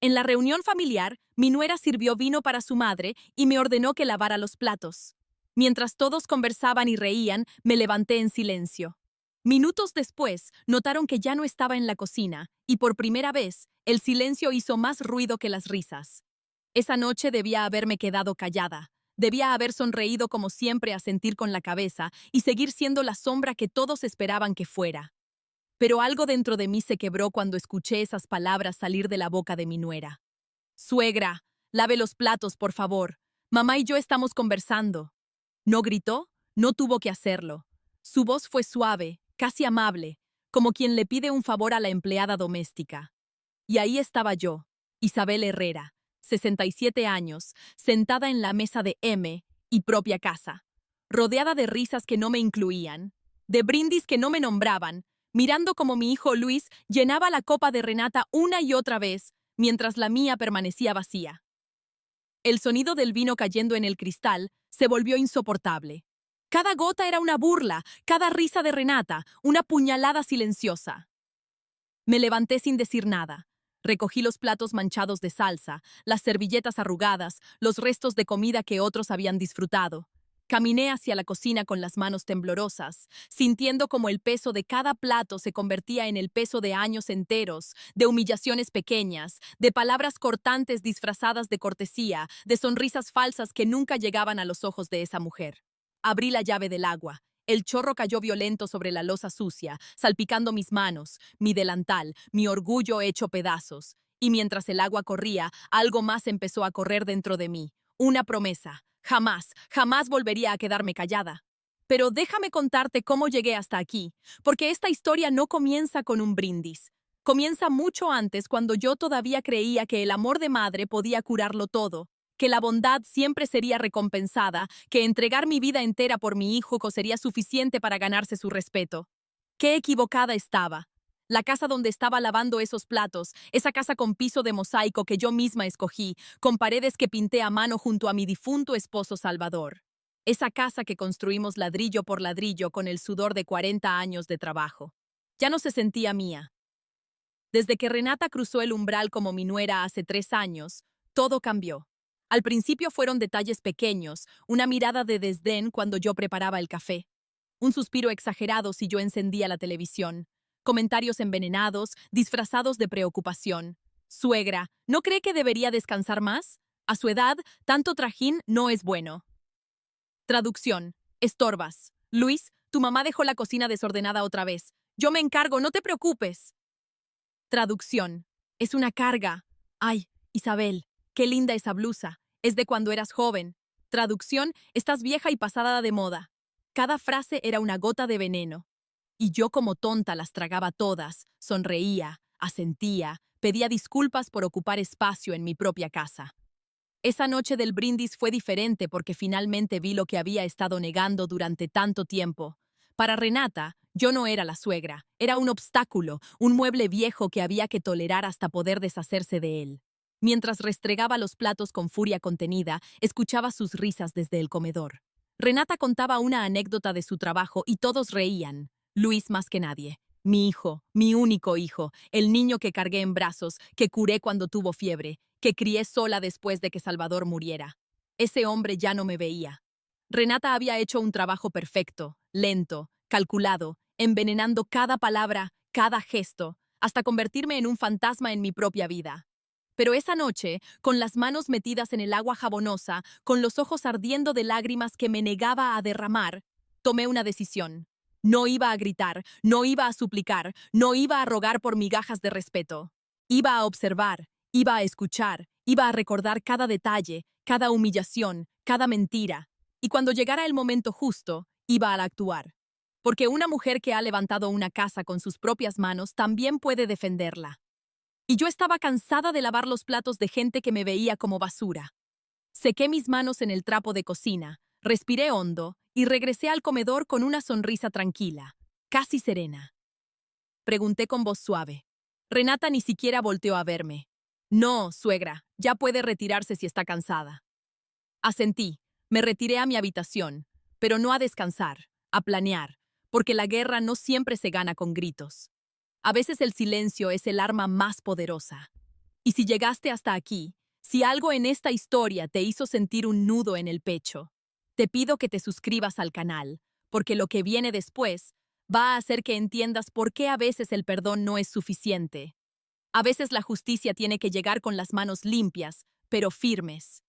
En la reunión familiar, mi nuera sirvió vino para su madre y me ordenó que lavara los platos. Mientras todos conversaban y reían, me levanté en silencio. Minutos después, notaron que ya no estaba en la cocina, y por primera vez, el silencio hizo más ruido que las risas. Esa noche debía haberme quedado callada. Debía haber sonreído como siempre, asentir con la cabeza y seguir siendo la sombra que todos esperaban que fuera. Pero algo dentro de mí se quebró cuando escuché esas palabras salir de la boca de mi nuera. Suegra, lave los platos, por favor. Mamá y yo estamos conversando. No gritó, no tuvo que hacerlo. Su voz fue suave, casi amable, como quien le pide un favor a la empleada doméstica. Y ahí estaba yo, Isabel Herrera, 67 años, sentada en la mesa de M y propia casa, rodeada de risas que no me incluían, de brindis que no me nombraban, mirando como mi hijo Luis llenaba la copa de Renata una y otra vez, mientras la mía permanecía vacía. El sonido del vino cayendo en el cristal se volvió insoportable. Cada gota era una burla, cada risa de Renata, una puñalada silenciosa. Me levanté sin decir nada. Recogí los platos manchados de salsa, las servilletas arrugadas, los restos de comida que otros habían disfrutado. Caminé hacia la cocina con las manos temblorosas, sintiendo como el peso de cada plato se convertía en el peso de años enteros, de humillaciones pequeñas, de palabras cortantes disfrazadas de cortesía, de sonrisas falsas que nunca llegaban a los ojos de esa mujer. Abrí la llave del agua. El chorro cayó violento sobre la loza sucia, salpicando mis manos, mi delantal, mi orgullo hecho pedazos. Y mientras el agua corría, algo más empezó a correr dentro de mí. Una promesa. Jamás, jamás volvería a quedarme callada. Pero déjame contarte cómo llegué hasta aquí, porque esta historia no comienza con un brindis. Comienza mucho antes, cuando yo todavía creía que el amor de madre podía curarlo todo, que la bondad siempre sería recompensada, que entregar mi vida entera por mi hijo sería suficiente para ganarse su respeto. Qué equivocada estaba. La casa donde estaba lavando esos platos, esa casa con piso de mosaico que yo misma escogí, con paredes que pinté a mano junto a mi difunto esposo Salvador. Esa casa que construimos ladrillo por ladrillo con el sudor de 40 años de trabajo. Ya no se sentía mía. Desde que Renata cruzó el umbral como mi nuera hace 3 años, todo cambió. Al principio fueron detalles pequeños, una mirada de desdén cuando yo preparaba el café, un suspiro exagerado si yo encendía la televisión, comentarios envenenados, disfrazados de preocupación. Suegra, ¿no cree que debería descansar más? A su edad, tanto trajín no es bueno. Traducción. Estorbas. Luis, tu mamá dejó la cocina desordenada otra vez. Yo me encargo, no te preocupes. Traducción. Es una carga. Ay, Isabel, qué linda esa blusa. Es de cuando eras joven. Traducción. Estás vieja y pasada de moda. Cada frase era una gota de veneno. Y yo como tonta las tragaba todas, sonreía, asentía, pedía disculpas por ocupar espacio en mi propia casa. Esa noche del brindis fue diferente porque finalmente vi lo que había estado negando durante tanto tiempo. Para Renata, yo no era la suegra, era un obstáculo, un mueble viejo que había que tolerar hasta poder deshacerse de él. Mientras restregaba los platos con furia contenida, escuchaba sus risas desde el comedor. Renata contaba una anécdota de su trabajo y todos reían. Luis más que nadie. Mi hijo, mi único hijo, el niño que cargué en brazos, que curé cuando tuvo fiebre, que crié sola después de que Salvador muriera. Ese hombre ya no me veía. Renata había hecho un trabajo perfecto, lento, calculado, envenenando cada palabra, cada gesto, hasta convertirme en un fantasma en mi propia vida. Pero esa noche, con las manos metidas en el agua jabonosa, con los ojos ardiendo de lágrimas que me negaba a derramar, tomé una decisión. No iba a gritar, no iba a suplicar, no iba a rogar por migajas de respeto. Iba a observar, iba a escuchar, iba a recordar cada detalle, cada humillación, cada mentira. Y cuando llegara el momento justo, iba a actuar. Porque una mujer que ha levantado una casa con sus propias manos también puede defenderla. Y yo estaba cansada de lavar los platos de gente que me veía como basura. Sequé mis manos en el trapo de cocina, respiré hondo y regresé al comedor con una sonrisa tranquila, casi serena. Pregunté con voz suave. Renata ni siquiera volteó a verme. No, suegra, ya puede retirarse si está cansada. Asentí, me retiré a mi habitación, pero no a descansar, a planear, porque la guerra no siempre se gana con gritos. A veces el silencio es el arma más poderosa. Y si llegaste hasta aquí, si algo en esta historia te hizo sentir un nudo en el pecho, te pido que te suscribas al canal, porque lo que viene después va a hacer que entiendas por qué a veces el perdón no es suficiente. A veces la justicia tiene que llegar con las manos limpias, pero firmes.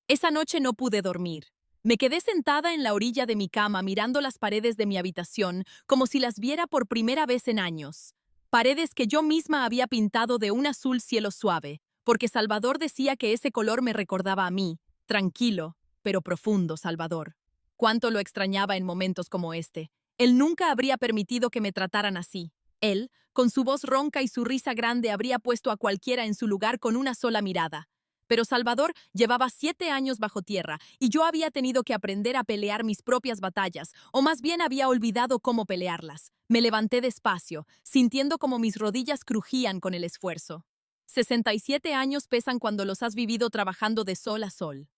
Esa noche no pude dormir. Me quedé sentada en la orilla de mi cama mirando las paredes de mi habitación como si las viera por primera vez en años. Paredes que yo misma había pintado de un azul cielo suave, porque Salvador decía que ese color me recordaba a mí, tranquilo, pero profundo Salvador. Cuánto lo extrañaba en momentos como este. Él nunca habría permitido que me trataran así. Él, con su voz ronca y su risa grande, habría puesto a cualquiera en su lugar con una sola mirada. Pero Salvador llevaba 7 años bajo tierra y yo había tenido que aprender a pelear mis propias batallas, o más bien había olvidado cómo pelearlas. Me levanté despacio, sintiendo como mis rodillas crujían con el esfuerzo. 67 años pesan cuando los has vivido trabajando de sol a sol.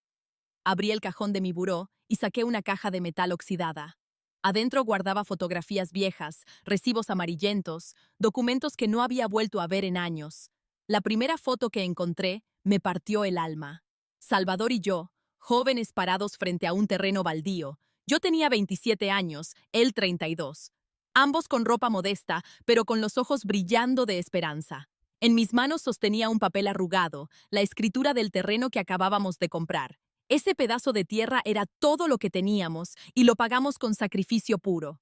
Abrí el cajón de mi buró y saqué una caja de metal oxidada. Adentro guardaba fotografías viejas, recibos amarillentos, documentos que no había vuelto a ver en años. La primera foto que encontré me partió el alma. Salvador y yo, jóvenes parados frente a un terreno baldío. Yo tenía 27 años, él 32. Ambos con ropa modesta, pero con los ojos brillando de esperanza. En mis manos sostenía un papel arrugado, la escritura del terreno que acabábamos de comprar. Ese pedazo de tierra era todo lo que teníamos y lo pagamos con sacrificio puro.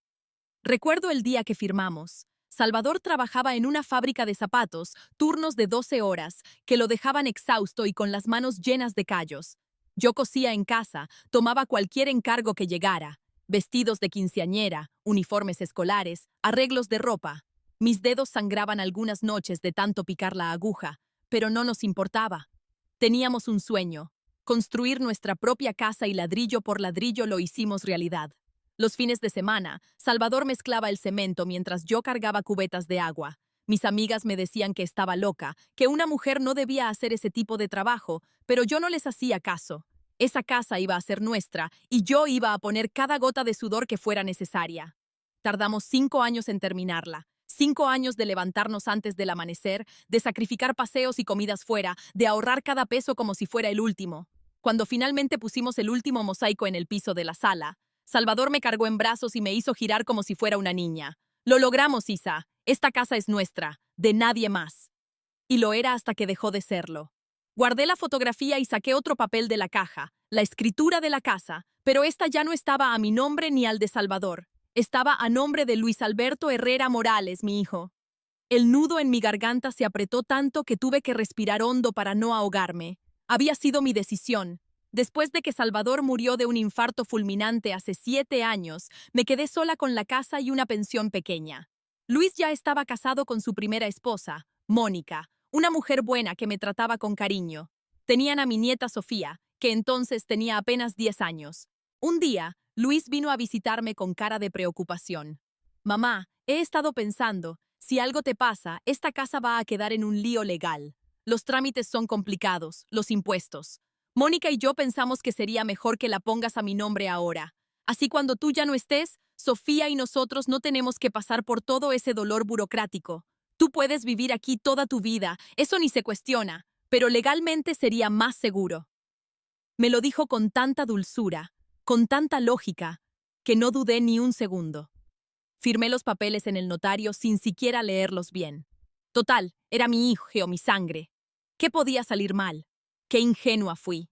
Recuerdo el día que firmamos. Salvador trabajaba en una fábrica de zapatos, turnos de 12 horas, que lo dejaban exhausto y con las manos llenas de callos. Yo cosía en casa, tomaba cualquier encargo que llegara, vestidos de quinceañera, uniformes escolares, arreglos de ropa. Mis dedos sangraban algunas noches de tanto picar la aguja, pero no nos importaba. Teníamos un sueño. Construir nuestra propia casa y ladrillo por ladrillo lo hicimos realidad. Los fines de semana, Salvador mezclaba el cemento mientras yo cargaba cubetas de agua. Mis amigas me decían que estaba loca, que una mujer no debía hacer ese tipo de trabajo, pero yo no les hacía caso. Esa casa iba a ser nuestra y yo iba a poner cada gota de sudor que fuera necesaria. Tardamos 5 años en terminarla. 5 años de levantarnos antes del amanecer, de sacrificar paseos y comidas fuera, de ahorrar cada peso como si fuera el último. Cuando finalmente pusimos el último mosaico en el piso de la sala, Salvador me cargó en brazos y me hizo girar como si fuera una niña. Lo logramos, Isa. Esta casa es nuestra, de nadie más. Y lo era hasta que dejó de serlo. Guardé la fotografía y saqué otro papel de la caja, la escritura de la casa, pero esta ya no estaba a mi nombre ni al de Salvador. Estaba a nombre de Luis Alberto Herrera Morales, mi hijo. El nudo en mi garganta se apretó tanto que tuve que respirar hondo para no ahogarme. Había sido mi decisión. Después de que Salvador murió de un infarto fulminante hace 7 años, me quedé sola con la casa y una pensión pequeña. Luis ya estaba casado con su primera esposa, Mónica, una mujer buena que me trataba con cariño. Tenían a mi nieta Sofía, que entonces tenía apenas 10 años. Un día, Luis vino a visitarme con cara de preocupación. Mamá, he estado pensando, si algo te pasa, esta casa va a quedar en un lío legal. Los trámites son complicados, los impuestos. Mónica y yo pensamos que sería mejor que la pongas a mi nombre ahora. Así cuando tú ya no estés, Sofía y nosotros no tenemos que pasar por todo ese dolor burocrático. Tú puedes vivir aquí toda tu vida, eso ni se cuestiona, pero legalmente sería más seguro. Me lo dijo con tanta dulzura, con tanta lógica, que no dudé ni un segundo. Firmé los papeles en el notario sin siquiera leerlos bien. Total, era mi hijo o mi sangre. ¿Qué podía salir mal? Qué ingenua fui.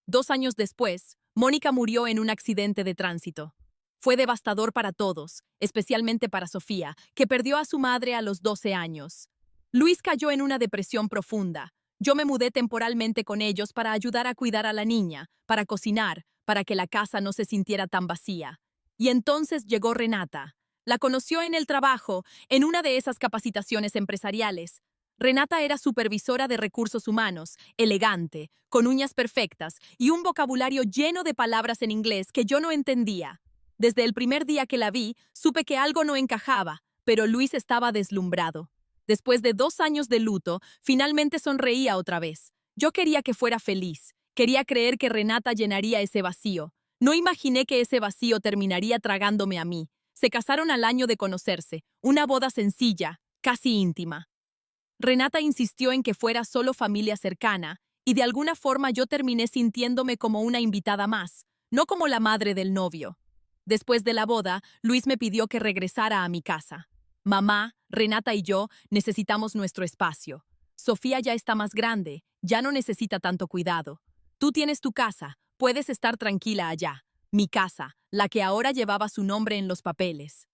2 años después, Mónica murió en un accidente de tránsito. Fue devastador para todos, especialmente para Sofía, que perdió a su madre a los 12 años. Luis cayó en una depresión profunda. Yo me mudé temporalmente con ellos para ayudar a cuidar a la niña, para cocinar, para que la casa no se sintiera tan vacía. Y entonces llegó Renata. La conoció en el trabajo, en una de esas capacitaciones empresariales. Renata era supervisora de recursos humanos, elegante, con uñas perfectas y un vocabulario lleno de palabras en inglés que yo no entendía. Desde el primer día que la vi, supe que algo no encajaba, pero Luis estaba deslumbrado. Después de 2 años de luto, finalmente sonreía otra vez. Yo quería que fuera feliz. Quería creer que Renata llenaría ese vacío. No imaginé que ese vacío terminaría tragándome a mí. Se casaron al año de conocerse, una boda sencilla, casi íntima. Renata insistió en que fuera solo familia cercana, y de alguna forma yo terminé sintiéndome como una invitada más, no como la madre del novio. Después de la boda, Luis me pidió que regresara a mi casa. Mamá, Renata y yo necesitamos nuestro espacio. Sofía ya está más grande, ya no necesita tanto cuidado. Tú tienes tu casa, puedes estar tranquila allá. Mi casa, la que ahora llevaba su nombre en los papeles.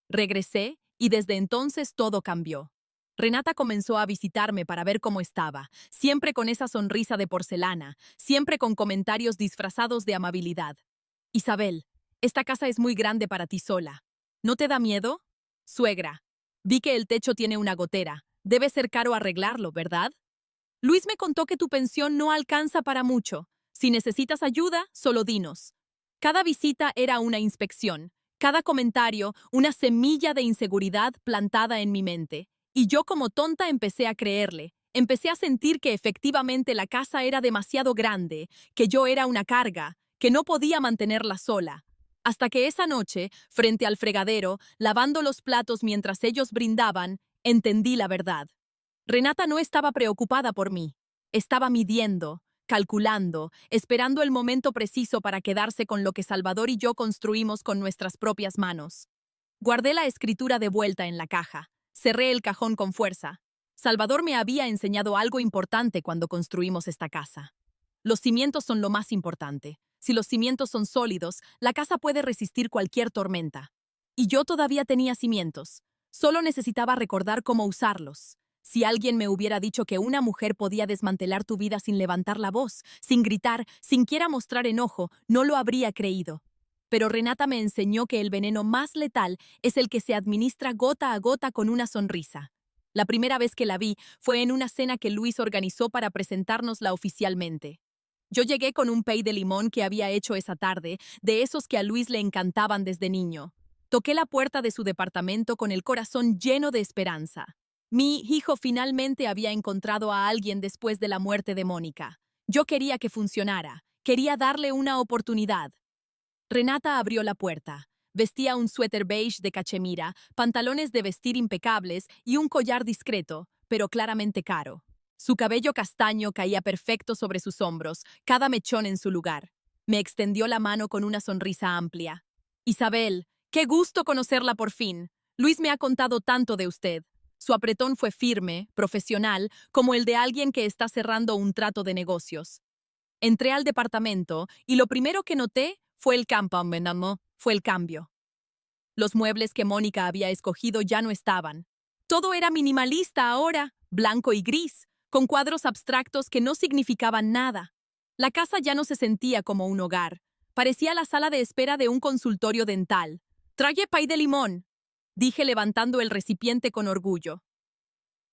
Regresé y desde entonces todo cambió. Renata comenzó a visitarme para ver cómo estaba, siempre con esa sonrisa de porcelana, siempre con comentarios disfrazados de amabilidad. Isabel, esta casa es muy grande para ti sola. ¿No te da miedo? Suegra, vi que el techo tiene una gotera. Debe ser caro arreglarlo, ¿verdad? Luis me contó que tu pensión no alcanza para mucho. Si necesitas ayuda, solo dinos. Cada visita era una inspección, cada comentario una semilla de inseguridad plantada en mi mente. Y yo como tonta empecé a creerle. Empecé a sentir que efectivamente la casa era demasiado grande, que yo era una carga, que no podía mantenerla sola. Hasta que esa noche, frente al fregadero, lavando los platos mientras ellos brindaban, entendí la verdad. Renata no estaba preocupada por mí. Estaba midiendo, calculando, esperando el momento preciso para quedarse con lo que Salvador y yo construimos con nuestras propias manos. Guardé la escritura de vuelta en la caja. Cerré el cajón con fuerza. Salvador me había enseñado algo importante cuando construimos esta casa. Los cimientos son lo más importante. Si los cimientos son sólidos, la casa puede resistir cualquier tormenta. Y yo todavía tenía cimientos. Solo necesitaba recordar cómo usarlos. Si alguien me hubiera dicho que una mujer podía desmantelar tu vida sin levantar la voz, sin gritar, sin quiera mostrar enojo, no lo habría creído. Pero Renata me enseñó que el veneno más letal es el que se administra gota a gota con una sonrisa. La primera vez que la vi fue en una cena que Luis organizó para presentárnosla oficialmente. Yo llegué con un pay de limón que había hecho esa tarde, de esos que a Luis le encantaban desde niño. Toqué la puerta de su departamento con el corazón lleno de esperanza. Mi hijo finalmente había encontrado a alguien después de la muerte de Mónica. Yo quería que funcionara, quería darle una oportunidad. Renata abrió la puerta. Vestía un suéter beige de cachemira, pantalones de vestir impecables y un collar discreto, pero claramente caro. Su cabello castaño caía perfecto sobre sus hombros, cada mechón en su lugar. Me extendió la mano con una sonrisa amplia. Isabel, qué gusto conocerla por fin. Luis me ha contado tanto de usted. Su apretón fue firme, profesional, como el de alguien que está cerrando un trato de negocios. Entré al departamento y lo primero que noté fue el fue el cambio. Los muebles que Mónica había escogido ya no estaban. Todo era minimalista ahora, blanco y gris, con cuadros abstractos que no significaban nada. La casa ya no se sentía como un hogar. Parecía la sala de espera de un consultorio dental. «Trae pay de limón», dije levantando el recipiente con orgullo.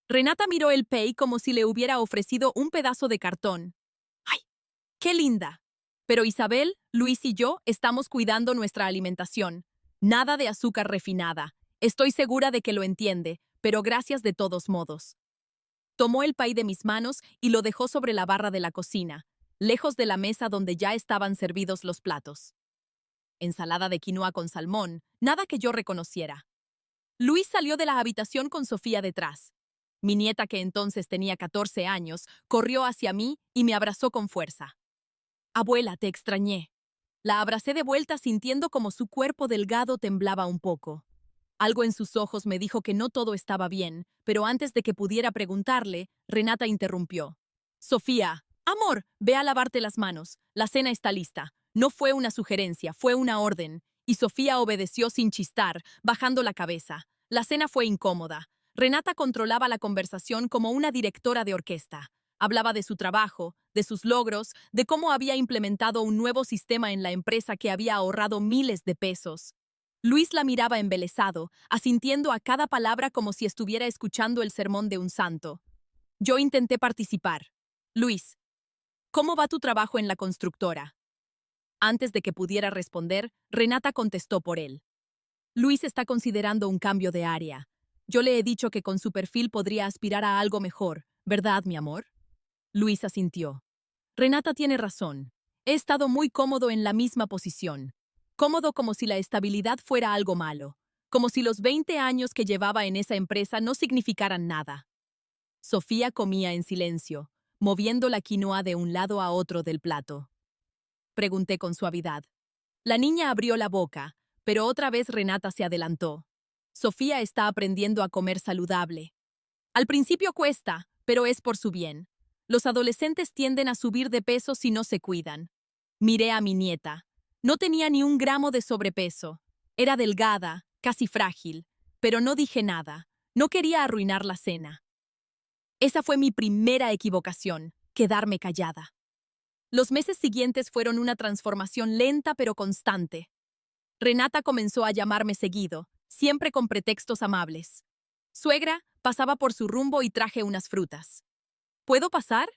Renata miró el pay como si le hubiera ofrecido un pedazo de cartón. ¡Ay, qué linda! Pero Isabel, Luis y yo estamos cuidando nuestra alimentación. Nada de azúcar refinada. Estoy segura de que lo entiende, pero gracias de todos modos. Tomó el pay de mis manos y lo dejó sobre la barra de la cocina, lejos de la mesa donde ya estaban servidos los platos. Ensalada de quinoa con salmón, nada que yo reconociera. Luis salió de la habitación con Sofía detrás. Mi nieta, que entonces tenía 14 años, corrió hacia mí y me abrazó con fuerza. «Abuela, te extrañé». La abracé de vuelta sintiendo como su cuerpo delgado temblaba un poco. Algo en sus ojos me dijo que no todo estaba bien, pero antes de que pudiera preguntarle, Renata interrumpió. «Sofía, amor, ve a lavarte las manos. La cena está lista». No fue una sugerencia, fue una orden. Y Sofía obedeció sin chistar, bajando la cabeza. La cena fue incómoda. Renata controlaba la conversación como una directora de orquesta. Hablaba de su trabajo, de sus logros, de cómo había implementado un nuevo sistema en la empresa que había ahorrado miles de pesos. Luis la miraba embelesado, asintiendo a cada palabra como si estuviera escuchando el sermón de un santo. Yo intenté participar. «Luis, ¿cómo va tu trabajo en la constructora?» Antes de que pudiera responder, Renata contestó por él. «Luis está considerando un cambio de área. Yo le he dicho que con su perfil podría aspirar a algo mejor, ¿verdad, mi amor?» Luis asintió. «Renata tiene razón. He estado muy cómodo en la misma posición. Cómodo como si la estabilidad fuera algo malo. Como si los 20 años que llevaba en esa empresa no significaran nada. Sofía comía en silencio, moviendo la quinoa de un lado a otro del plato. Pregunté con suavidad. La niña abrió la boca, pero otra vez Renata se adelantó. Sofía está aprendiendo a comer saludable. Al principio cuesta, pero es por su bien. Los adolescentes tienden a subir de peso si no se cuidan. Miré a mi nieta. No tenía ni un gramo de sobrepeso. Era delgada, casi frágil, pero no dije nada. No quería arruinar la cena. Esa fue mi primera equivocación, quedarme callada. Los meses siguientes fueron una transformación lenta pero constante. Renata comenzó a llamarme seguido, siempre con pretextos amables. Suegra, pasaba por su rumbo y traje unas frutas. ¿Puedo pasar?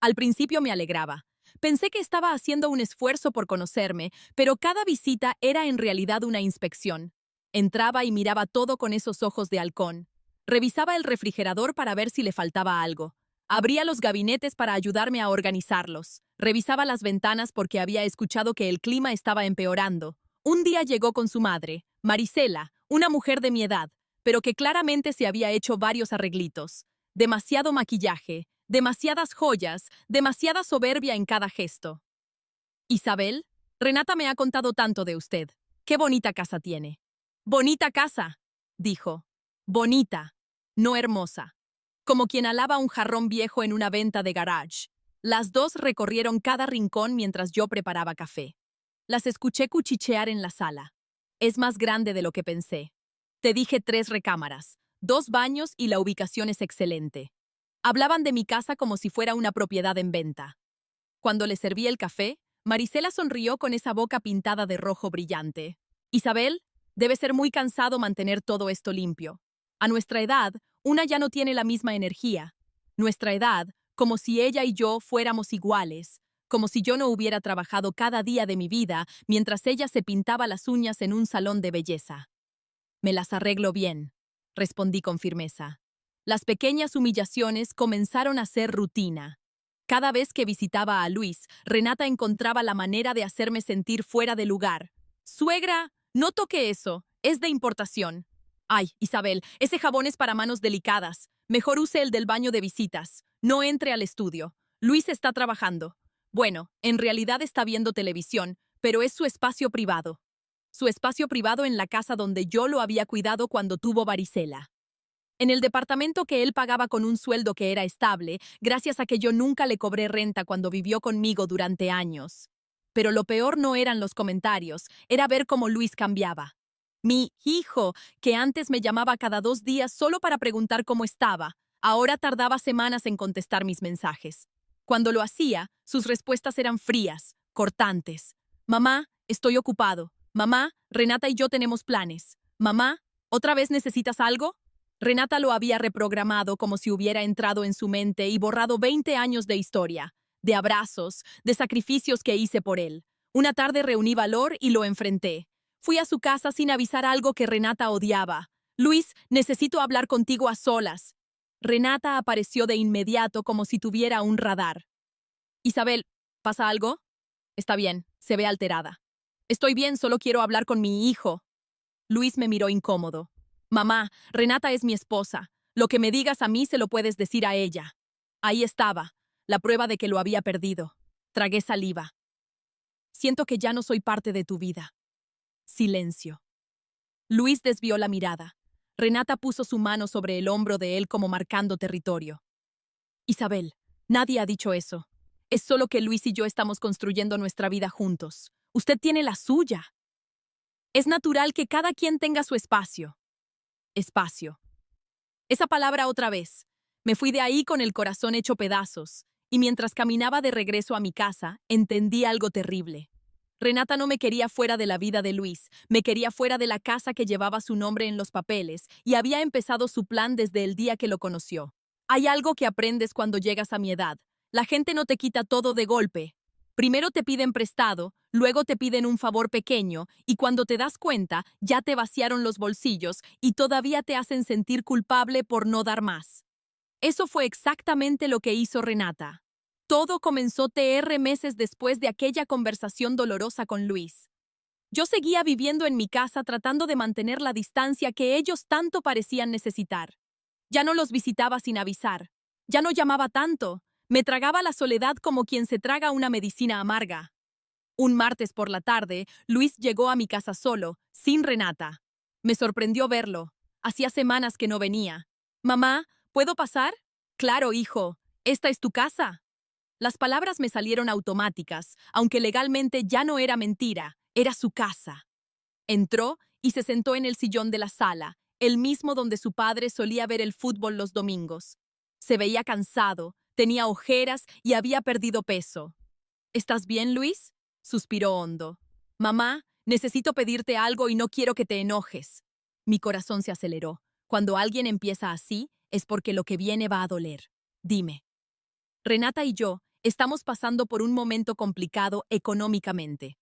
Al principio me alegraba. Pensé que estaba haciendo un esfuerzo por conocerme, pero cada visita era en realidad una inspección. Entraba y miraba todo con esos ojos de halcón. Revisaba el refrigerador para ver si le faltaba algo. Abría los gabinetes para ayudarme a organizarlos. Revisaba las ventanas porque había escuchado que el clima estaba empeorando. Un día llegó con su madre, Marisela, una mujer de mi edad, pero que claramente se había hecho varios arreglitos. Demasiado maquillaje, demasiadas joyas, demasiada soberbia en cada gesto. Isabel, Renata me ha contado tanto de usted. Qué bonita casa tiene. Bonita casa, dijo. Bonita, no hermosa. Como quien alaba un jarrón viejo en una venta de garage. Las dos recorrieron cada rincón mientras yo preparaba café. Las escuché cuchichear en la sala. Es más grande de lo que pensé. Te dije 3 recámaras, 2 baños y la ubicación es excelente. Hablaban de mi casa como si fuera una propiedad en venta. Cuando le serví el café, Marisela sonrió con esa boca pintada de rojo brillante. Isabel, debe ser muy cansado mantener todo esto limpio. A nuestra edad, una ya no tiene la misma energía. Nuestra edad, como si ella y yo fuéramos iguales, como si yo no hubiera trabajado cada día de mi vida mientras ella se pintaba las uñas en un salón de belleza. Me las arreglo bien, respondí con firmeza. Las pequeñas humillaciones comenzaron a ser rutina. Cada vez que visitaba a Luis, Renata encontraba la manera de hacerme sentir fuera de lugar. Suegra, no toque eso, es de importación. Ay, Isabel, ese jabón es para manos delicadas. Mejor use el del baño de visitas. No entre al estudio. Luis está trabajando. Bueno, en realidad está viendo televisión, pero es su espacio privado. Su espacio privado en la casa donde yo lo había cuidado cuando tuvo varicela. En el departamento que él pagaba con un sueldo que era estable, gracias a que yo nunca le cobré renta cuando vivió conmigo durante años. Pero lo peor no eran los comentarios, era ver cómo Luis cambiaba. Mi hijo, que antes me llamaba cada 2 días solo para preguntar cómo estaba, ahora tardaba semanas en contestar mis mensajes. Cuando lo hacía, sus respuestas eran frías, cortantes. Mamá, estoy ocupado. Mamá, Renata y yo tenemos planes. Mamá, ¿otra vez necesitas algo? Renata lo había reprogramado como si hubiera entrado en su mente y borrado 20 años de historia, de abrazos, de sacrificios que hice por él. Una tarde reuní valor y lo enfrenté. Fui a su casa sin avisar algo que Renata odiaba. Luis, necesito hablar contigo a solas. Renata apareció de inmediato como si tuviera un radar. Isabel, ¿pasa algo? Está bien, se ve alterada. Estoy bien, solo quiero hablar con mi hijo. Luis me miró incómodo. Mamá, Renata es mi esposa. Lo que me digas a mí se lo puedes decir a ella. Ahí estaba, la prueba de que lo había perdido. Tragué saliva. Siento que ya no soy parte de tu vida. Silencio. Luis desvió la mirada. Renata puso su mano sobre el hombro de él como marcando territorio. Isabel, nadie ha dicho eso. Es solo que Luis y yo estamos construyendo nuestra vida juntos. Usted tiene la suya. Es natural que cada quien tenga su espacio. Espacio. Esa palabra otra vez. Me fui de ahí con el corazón hecho pedazos, y mientras caminaba de regreso a mi casa, entendí algo terrible. Renata no me quería fuera de la vida de Luis, me quería fuera de la casa que llevaba su nombre en los papeles, y había empezado su plan desde el día que lo conoció. Hay algo que aprendes cuando llegas a mi edad. La gente no te quita todo de golpe. Primero te piden prestado, luego te piden un favor pequeño, y cuando te das cuenta, ya te vaciaron los bolsillos y todavía te hacen sentir culpable por no dar más. Eso fue exactamente lo que hizo Renata. Todo comenzó meses después de aquella conversación dolorosa con Luis. Yo seguía viviendo en mi casa tratando de mantener la distancia que ellos tanto parecían necesitar. Ya no los visitaba sin avisar. Ya no llamaba tanto. Me tragaba la soledad como quien se traga una medicina amarga. Un martes por la tarde, Luis llegó a mi casa solo, sin Renata. Me sorprendió verlo. Hacía semanas que no venía. Mamá, ¿puedo pasar? Claro, hijo. ¿Esta es tu casa? Las palabras me salieron automáticas, aunque legalmente ya no era mentira, era su casa. Entró y se sentó en el sillón de la sala, el mismo donde su padre solía ver el fútbol los domingos. Se veía cansado, tenía ojeras y había perdido peso. ¿Estás bien, Luis? Suspiró hondo. Mamá, necesito pedirte algo y no quiero que te enojes. Mi corazón se aceleró. Cuando alguien empieza así, es porque lo que viene va a doler. Dime. Renata y yo estamos pasando por un momento complicado económicamente.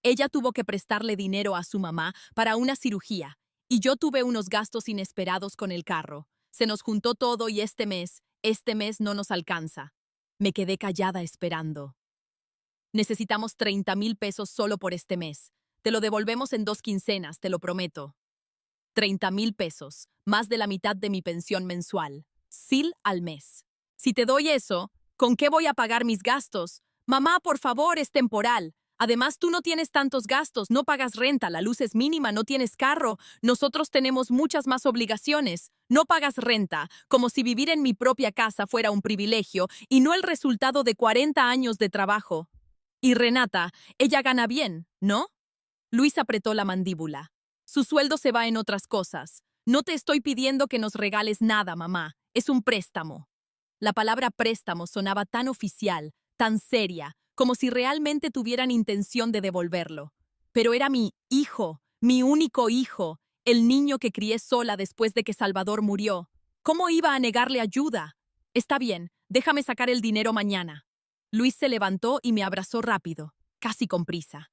Ella tuvo que prestarle dinero a su mamá para una cirugía, y yo tuve unos gastos inesperados con el carro. Se nos juntó todo y este mes no nos alcanza. Me quedé callada esperando. Necesitamos 30,000 pesos solo por este mes. Te lo devolvemos en 2 quincenas, te lo prometo. 30,000 pesos, más de la mitad de mi pensión mensual. SIL al mes. Si te doy eso, ¿con qué voy a pagar mis gastos? Mamá, por favor, es temporal. Además, tú no tienes tantos gastos, no pagas renta, la luz es mínima, no tienes carro. Nosotros tenemos muchas más obligaciones. No pagas renta, como si vivir en mi propia casa fuera un privilegio y no el resultado de 40 años de trabajo. Y Renata, ella gana bien, ¿no? Luis apretó la mandíbula. Su sueldo se va en otras cosas. No te estoy pidiendo que nos regales nada, mamá. Es un préstamo. La palabra préstamo sonaba tan oficial, tan seria, como si realmente tuvieran intención de devolverlo. Pero era mi hijo, mi único hijo, el niño que crié sola después de que Salvador murió. ¿Cómo iba a negarle ayuda? Está bien, déjame sacar el dinero mañana. Luis se levantó y me abrazó rápido, casi con prisa.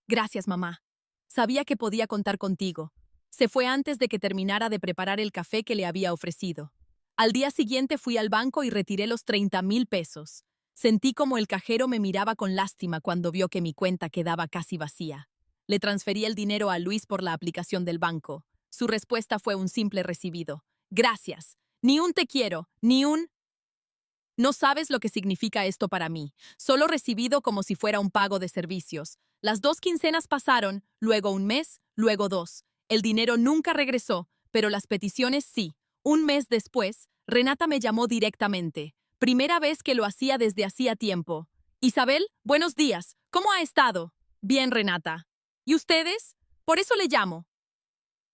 Gracias, mamá. Sabía que podía contar contigo. Se fue antes de que terminara de preparar el café que le había ofrecido. Al día siguiente fui al banco y retiré los 30,000 pesos. Sentí como el cajero me miraba con lástima cuando vio que mi cuenta quedaba casi vacía. Le transferí el dinero a Luis por la aplicación del banco. Su respuesta fue un simple recibido. Gracias. Ni un te quiero, ni un... No sabes lo que significa esto para mí. Solo recibido como si fuera un pago de servicios. Las 2 quincenas pasaron, luego un mes, luego 2. El dinero nunca regresó, pero las peticiones sí. Un mes después, Renata me llamó directamente. Primera vez que lo hacía desde hacía tiempo. Isabel, buenos días. ¿Cómo ha estado? Bien, Renata. ¿Y ustedes? Por eso le llamo.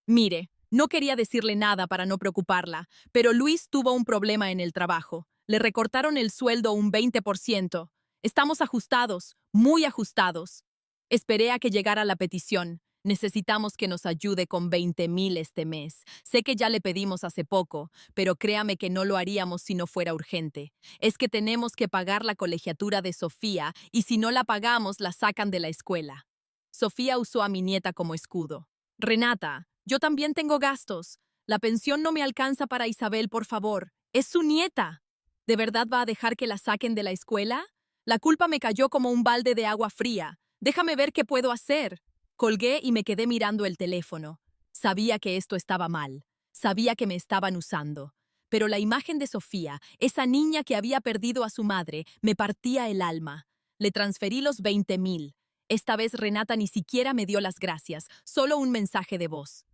Mire, no quería decirle nada para no preocuparla, pero Luis tuvo un problema en el trabajo. Le recortaron el sueldo un 20%. Estamos ajustados, muy ajustados. Esperé a que llegara la petición. Necesitamos que nos ayude con 20,000 este mes. Sé que ya le pedimos hace poco, pero créame que no lo haríamos si no fuera urgente. Es que tenemos que pagar la colegiatura de Sofía y si no la pagamos la sacan de la escuela. Sofía usó a mi nieta como escudo. Renata, yo también tengo gastos. La pensión no me alcanza para Isabel, por favor. Es su nieta. ¿De verdad va a dejar que la saquen de la escuela? La culpa me cayó como un balde de agua fría. Déjame ver qué puedo hacer. Colgué y me quedé mirando el teléfono. Sabía que esto estaba mal. Sabía que me estaban usando. Pero la imagen de Sofía, esa niña que había perdido a su madre, me partía el alma. Le transferí los 20,000. Esta vez Renata ni siquiera me dio las gracias, solo un mensaje de voz.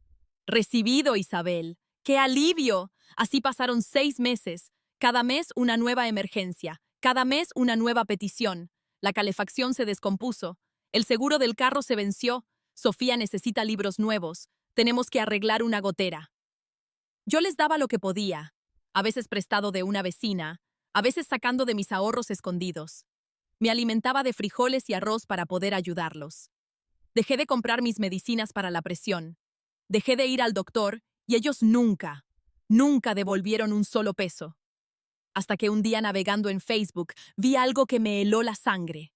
Recibido, Isabel. ¡Qué alivio! Así pasaron 6 meses. Cada mes una nueva emergencia. Cada mes una nueva petición. La calefacción se descompuso. El seguro del carro se venció. Sofía necesita libros nuevos. Tenemos que arreglar una gotera. Yo les daba lo que podía. A veces prestado de una vecina. A veces sacando de mis ahorros escondidos. Me alimentaba de frijoles y arroz para poder ayudarlos. Dejé de comprar mis medicinas para la presión. Dejé de ir al doctor y ellos nunca, nunca devolvieron un solo peso. Hasta que un día navegando en Facebook vi algo que me heló la sangre.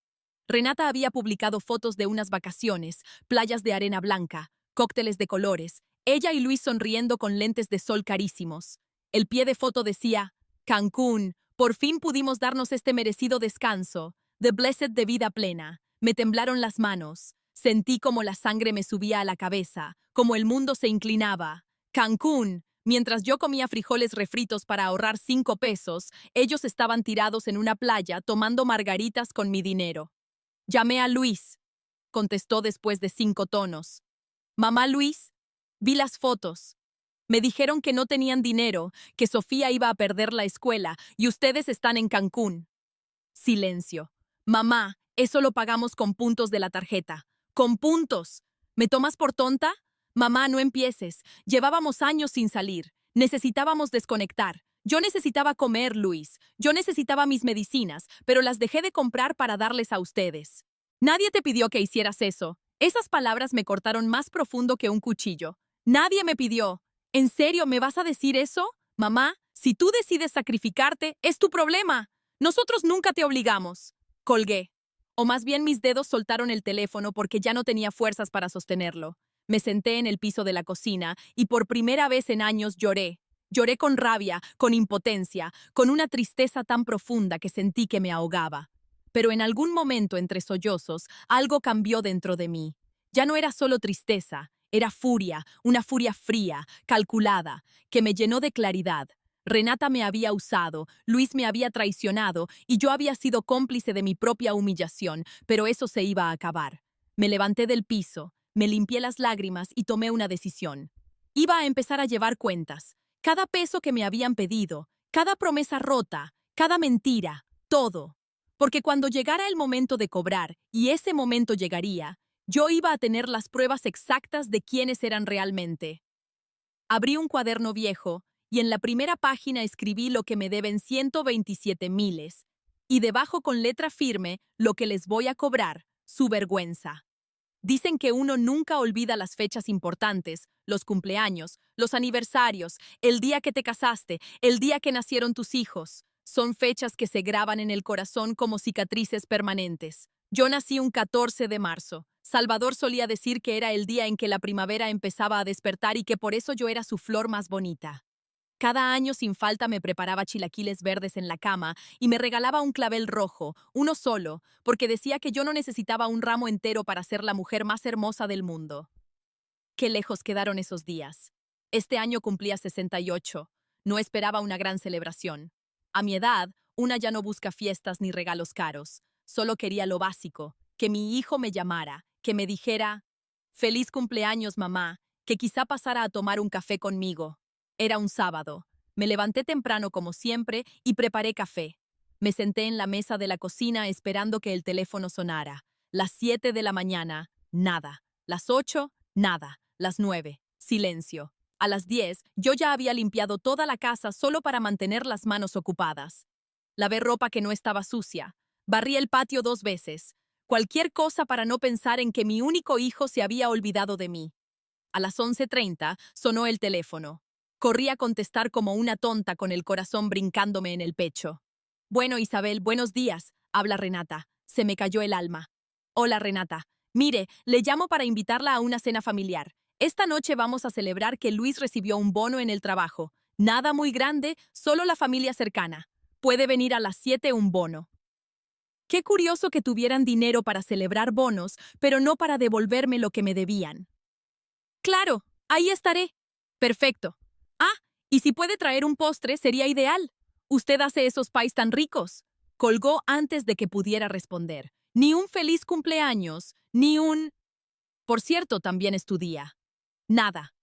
Renata había publicado fotos de unas vacaciones, playas de arena blanca, cócteles de colores, ella y Luis sonriendo con lentes de sol carísimos. El pie de foto decía, Cancún, por fin pudimos darnos este merecido descanso, The Blessed de vida plena. Me temblaron las manos. Sentí como la sangre me subía a la cabeza, como el mundo se inclinaba. Cancún, Mientras yo comía frijoles refritos para ahorrar 5 pesos, ellos estaban tirados en una playa tomando margaritas con mi dinero. Llamé a Luis, contestó después de 5 tonos. Mamá Luis, vi las fotos. Me dijeron que no tenían dinero, que Sofía iba a perder la escuela y ustedes están en Cancún. Silencio. Mamá, eso lo pagamos con puntos de la tarjeta. ¡Con puntos! ¿Me tomas por tonta? Mamá, no empieces. Llevábamos años sin salir. Necesitábamos desconectar. Yo necesitaba comer, Luis. Yo necesitaba mis medicinas, pero las dejé de comprar para darles a ustedes. Nadie te pidió que hicieras eso. Esas palabras me cortaron más profundo que un cuchillo. Nadie me pidió. ¿En serio me vas a decir eso? Mamá, si tú decides sacrificarte, es tu problema. Nosotros nunca te obligamos. Colgué. O más bien mis dedos soltaron el teléfono porque ya no tenía fuerzas para sostenerlo. Me senté en el piso de la cocina y por primera vez en años lloré. Lloré con rabia, con impotencia, con una tristeza tan profunda que sentí que me ahogaba. Pero en algún momento entre sollozos, algo cambió dentro de mí. Ya no era solo tristeza, era furia, una furia fría, calculada, que me llenó de claridad. Renata me había usado, Luis me había traicionado y yo había sido cómplice de mi propia humillación, pero eso se iba a acabar. Me levanté del piso, me limpié las lágrimas y tomé una decisión. Iba a empezar a llevar cuentas. Cada peso que me habían pedido, cada promesa rota, cada mentira, todo. Porque cuando llegara el momento de cobrar, y ese momento llegaría, yo iba a tener las pruebas exactas de quiénes eran realmente. Abrí un cuaderno viejo y en la primera página escribí lo que me deben 127 miles y debajo con letra firme lo que les voy a cobrar, su vergüenza. Dicen que uno nunca olvida las fechas importantes, los cumpleaños, los aniversarios, el día que te casaste, el día que nacieron tus hijos. Son fechas que se graban en el corazón como cicatrices permanentes. Yo nací un 14 de marzo. Salvador solía decir que era el día en que la primavera empezaba a despertar y que por eso yo era su flor más bonita. Cada año sin falta me preparaba chilaquiles verdes en la cama y me regalaba un clavel rojo, uno solo, porque decía que yo no necesitaba un ramo entero para ser la mujer más hermosa del mundo. Qué lejos quedaron esos días. Este año cumplía 68. No esperaba una gran celebración. A mi edad, una ya no busca fiestas ni regalos caros. Solo quería lo básico, que mi hijo me llamara, que me dijera, «Feliz cumpleaños, mamá», que quizá pasara a tomar un café conmigo. Era un sábado. Me levanté temprano como siempre y preparé café. Me senté en la mesa de la cocina esperando que el teléfono sonara. Las 7 de la mañana, nada. Las 8, nada. Las 9, silencio. A las 10, yo ya había limpiado toda la casa solo para mantener las manos ocupadas. Lavé ropa que no estaba sucia. Barrí el patio 2 veces. Cualquier cosa para no pensar en que mi único hijo se había olvidado de mí. A las 11:30 sonó el teléfono. Corrí a contestar como una tonta con el corazón brincándome en el pecho. Bueno, Isabel, buenos días, habla Renata. Se me cayó el alma. Hola, Renata. Mire, le llamo para invitarla a una cena familiar. Esta noche vamos a celebrar que Luis recibió un bono en el trabajo. Nada muy grande, solo la familia cercana. Puede venir a las 7 un bono. Qué curioso que tuvieran dinero para celebrar bonos, pero no para devolverme lo que me debían. Claro, ahí estaré. Perfecto. Ah, y si puede traer un postre, sería ideal. Usted hace esos pais tan ricos. Colgó antes de que pudiera responder. Ni un feliz cumpleaños, ni un... Por cierto, también es tu día. Nada.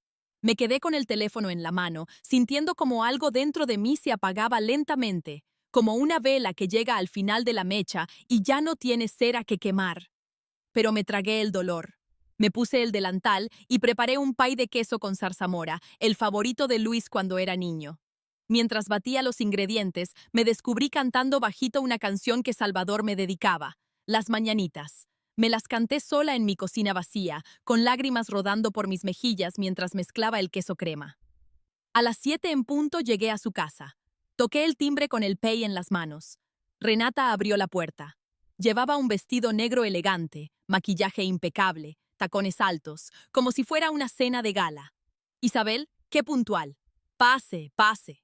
Me quedé con el teléfono en la mano, sintiendo como algo dentro de mí se apagaba lentamente, como una vela que llega al final de la mecha y ya no tiene cera que quemar. Pero me tragué el dolor. Me puse el delantal y preparé un pay de queso con zarzamora, el favorito de Luis cuando era niño. Mientras batía los ingredientes, me descubrí cantando bajito una canción que Salvador me dedicaba, Las Mañanitas. Me las canté sola en mi cocina vacía, con lágrimas rodando por mis mejillas mientras mezclaba el queso crema. A las 7 en punto llegué a su casa. Toqué el timbre con el pay en las manos. Renata abrió la puerta. Llevaba un vestido negro elegante, maquillaje impecable, tacones altos, como si fuera una cena de gala. Isabel, qué puntual. Pase, pase.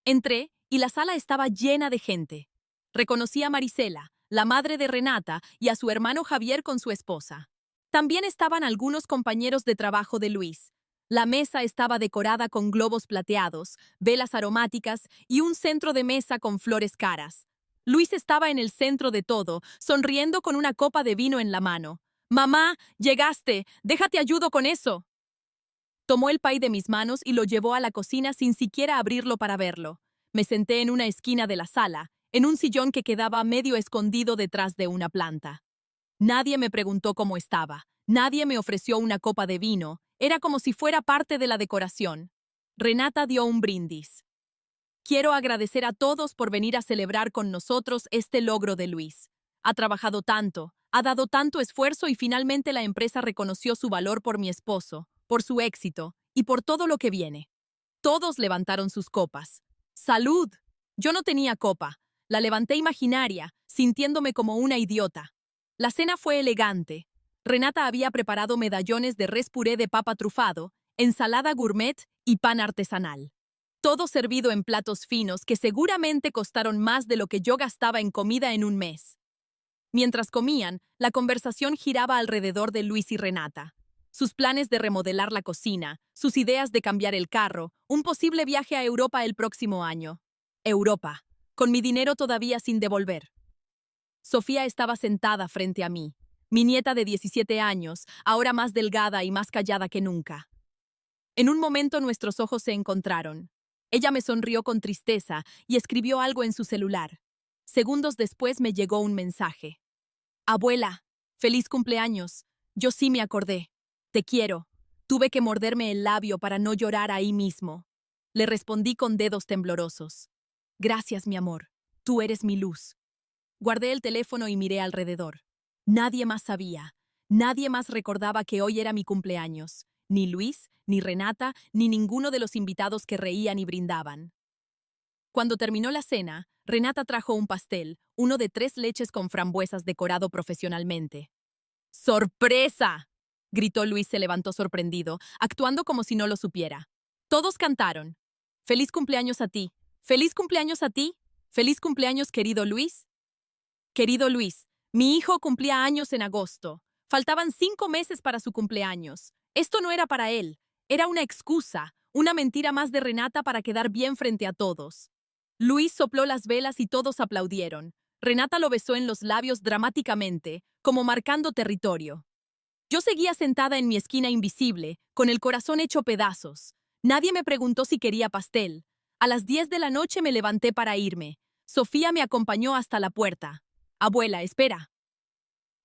Entré y la sala estaba llena de gente. Reconocí a Marisela, la madre de Renata, y a su hermano Javier con su esposa. También estaban algunos compañeros de trabajo de Luis. La mesa estaba decorada con globos plateados, velas aromáticas y un centro de mesa con flores caras. Luis estaba en el centro de todo, sonriendo con una copa de vino en la mano. «Mamá, llegaste. Déjate ayudo con eso». Tomó el pay de mis manos y lo llevó a la cocina sin siquiera abrirlo para verlo. Me senté en una esquina de la sala, en un sillón que quedaba medio escondido detrás de una planta. Nadie me preguntó cómo estaba. Nadie me ofreció una copa de vino. Era como si fuera parte de la decoración. Renata dio un brindis. Quiero agradecer a todos por venir a celebrar con nosotros este logro de Luis. Ha trabajado tanto, ha dado tanto esfuerzo y finalmente la empresa reconoció su valor por mi esposo, por su éxito y por todo lo que viene. Todos levantaron sus copas. ¡Salud! Yo no tenía copa. La levanté imaginaria, sintiéndome como una idiota. La cena fue elegante. Renata había preparado medallones de res puré de papa trufado, ensalada gourmet y pan artesanal. Todo servido en platos finos que seguramente costaron más de lo que yo gastaba en comida en un mes. Mientras comían, la conversación giraba alrededor de Luis y Renata. Sus planes de remodelar la cocina, sus ideas de cambiar el carro, un posible viaje a Europa el próximo año. Europa, con mi dinero todavía sin devolver. Sofía estaba sentada frente a mí, mi nieta de 17 años, ahora más delgada y más callada que nunca. En un momento nuestros ojos se encontraron. Ella me sonrió con tristeza y escribió algo en su celular. Segundos después me llegó un mensaje. Abuela, feliz cumpleaños. Yo sí me acordé. Te quiero. Tuve que morderme el labio para no llorar ahí mismo. Le respondí con dedos temblorosos. Gracias, mi amor. Tú eres mi luz. Guardé el teléfono y miré alrededor. Nadie más sabía. Nadie más recordaba que hoy era mi cumpleaños. Ni Luis, ni Renata, ni ninguno de los invitados que reían y brindaban. Cuando terminó la cena, Renata trajo un pastel, uno de 3 leches con frambuesas decorado profesionalmente. ¡Sorpresa!, gritó. Luis se levantó sorprendido, actuando como si no lo supiera. Todos cantaron. «Feliz cumpleaños a ti. Feliz cumpleaños a ti. Feliz cumpleaños, querido Luis». Querido Luis, mi hijo cumplía años en agosto. Faltaban 5 meses para su cumpleaños. Esto no era para él. Era una excusa, una mentira más de Renata para quedar bien frente a todos. Luis sopló las velas y todos aplaudieron. Renata lo besó en los labios dramáticamente, como marcando territorio. Yo seguía sentada en mi esquina invisible, con el corazón hecho pedazos. Nadie me preguntó si quería pastel. A las 10 de la noche me levanté para irme. Sofía me acompañó hasta la puerta. «Abuela, espera».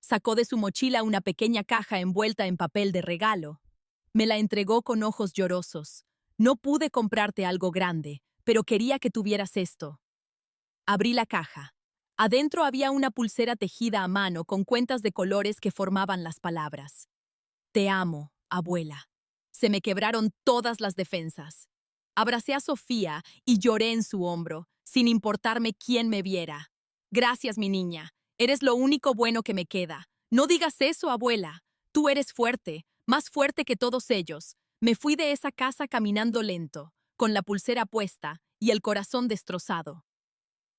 Sacó de su mochila una pequeña caja envuelta en papel de regalo. Me la entregó con ojos llorosos. «No pude comprarte algo grande, pero quería que tuvieras esto». Abrí la caja. Adentro había una pulsera tejida a mano con cuentas de colores que formaban las palabras. «Te amo, abuela». Se me quebraron todas las defensas. Abracé a Sofía y lloré en su hombro, sin importarme quién me viera. «Gracias, mi niña. Eres lo único bueno que me queda. No digas eso, abuela. Tú eres fuerte, más fuerte que todos ellos». Me fui de esa casa caminando lento, con la pulsera puesta y el corazón destrozado.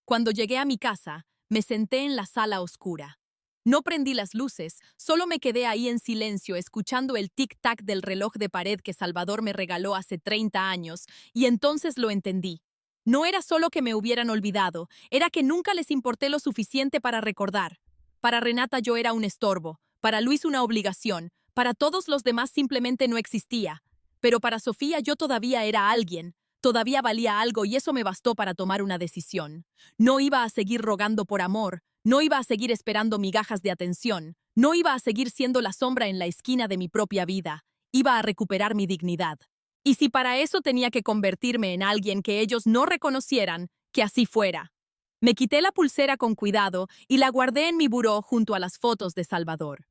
Cuando llegué a mi casa, me senté en la sala oscura. No prendí las luces, solo me quedé ahí en silencio escuchando el tic-tac del reloj de pared que Salvador me regaló hace 30 años, y entonces lo entendí. No era solo que me hubieran olvidado, era que nunca les importé lo suficiente para recordar. Para Renata yo era un estorbo, para Luis una obligación, para todos los demás simplemente no existía. Pero para Sofía yo todavía era alguien, todavía valía algo y eso me bastó para tomar una decisión. No iba a seguir rogando por amor, no iba a seguir esperando migajas de atención, no iba a seguir siendo la sombra en la esquina de mi propia vida, iba a recuperar mi dignidad. Y si para eso tenía que convertirme en alguien que ellos no reconocieran, que así fuera. Me quité la pulsera con cuidado y la guardé en mi buró junto a las fotos de Salvador.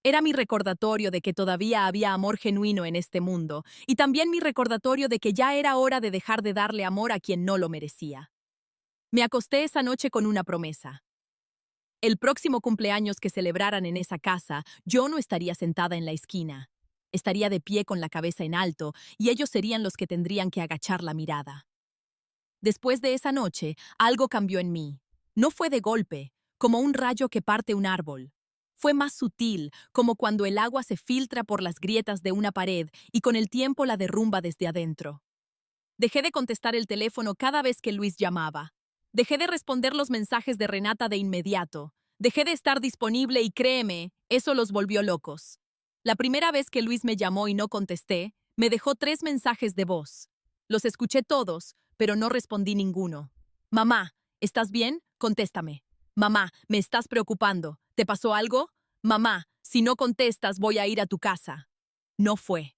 Era mi recordatorio de que todavía había amor genuino en este mundo, y también mi recordatorio de que ya era hora de dejar de darle amor a quien no lo merecía. Me acosté esa noche con una promesa. El próximo cumpleaños que celebraran en esa casa, yo no estaría sentada en la esquina. Estaría de pie con la cabeza en alto, y ellos serían los que tendrían que agachar la mirada. Después de esa noche, algo cambió en mí. No fue de golpe, como un rayo que parte un árbol. Fue más sutil, como cuando el agua se filtra por las grietas de una pared y con el tiempo la derrumba desde adentro. Dejé de contestar el teléfono cada vez que Luis llamaba. Dejé de responder los mensajes de Renata de inmediato. Dejé de estar disponible y créeme, eso los volvió locos. La primera vez que Luis me llamó y no contesté, me dejó 3 mensajes de voz. Los escuché todos, pero no respondí ninguno. Mamá, ¿estás bien? Contéstame. Mamá, me estás preocupando. ¿Te pasó algo? Mamá, si no contestas voy a ir a tu casa. No fue.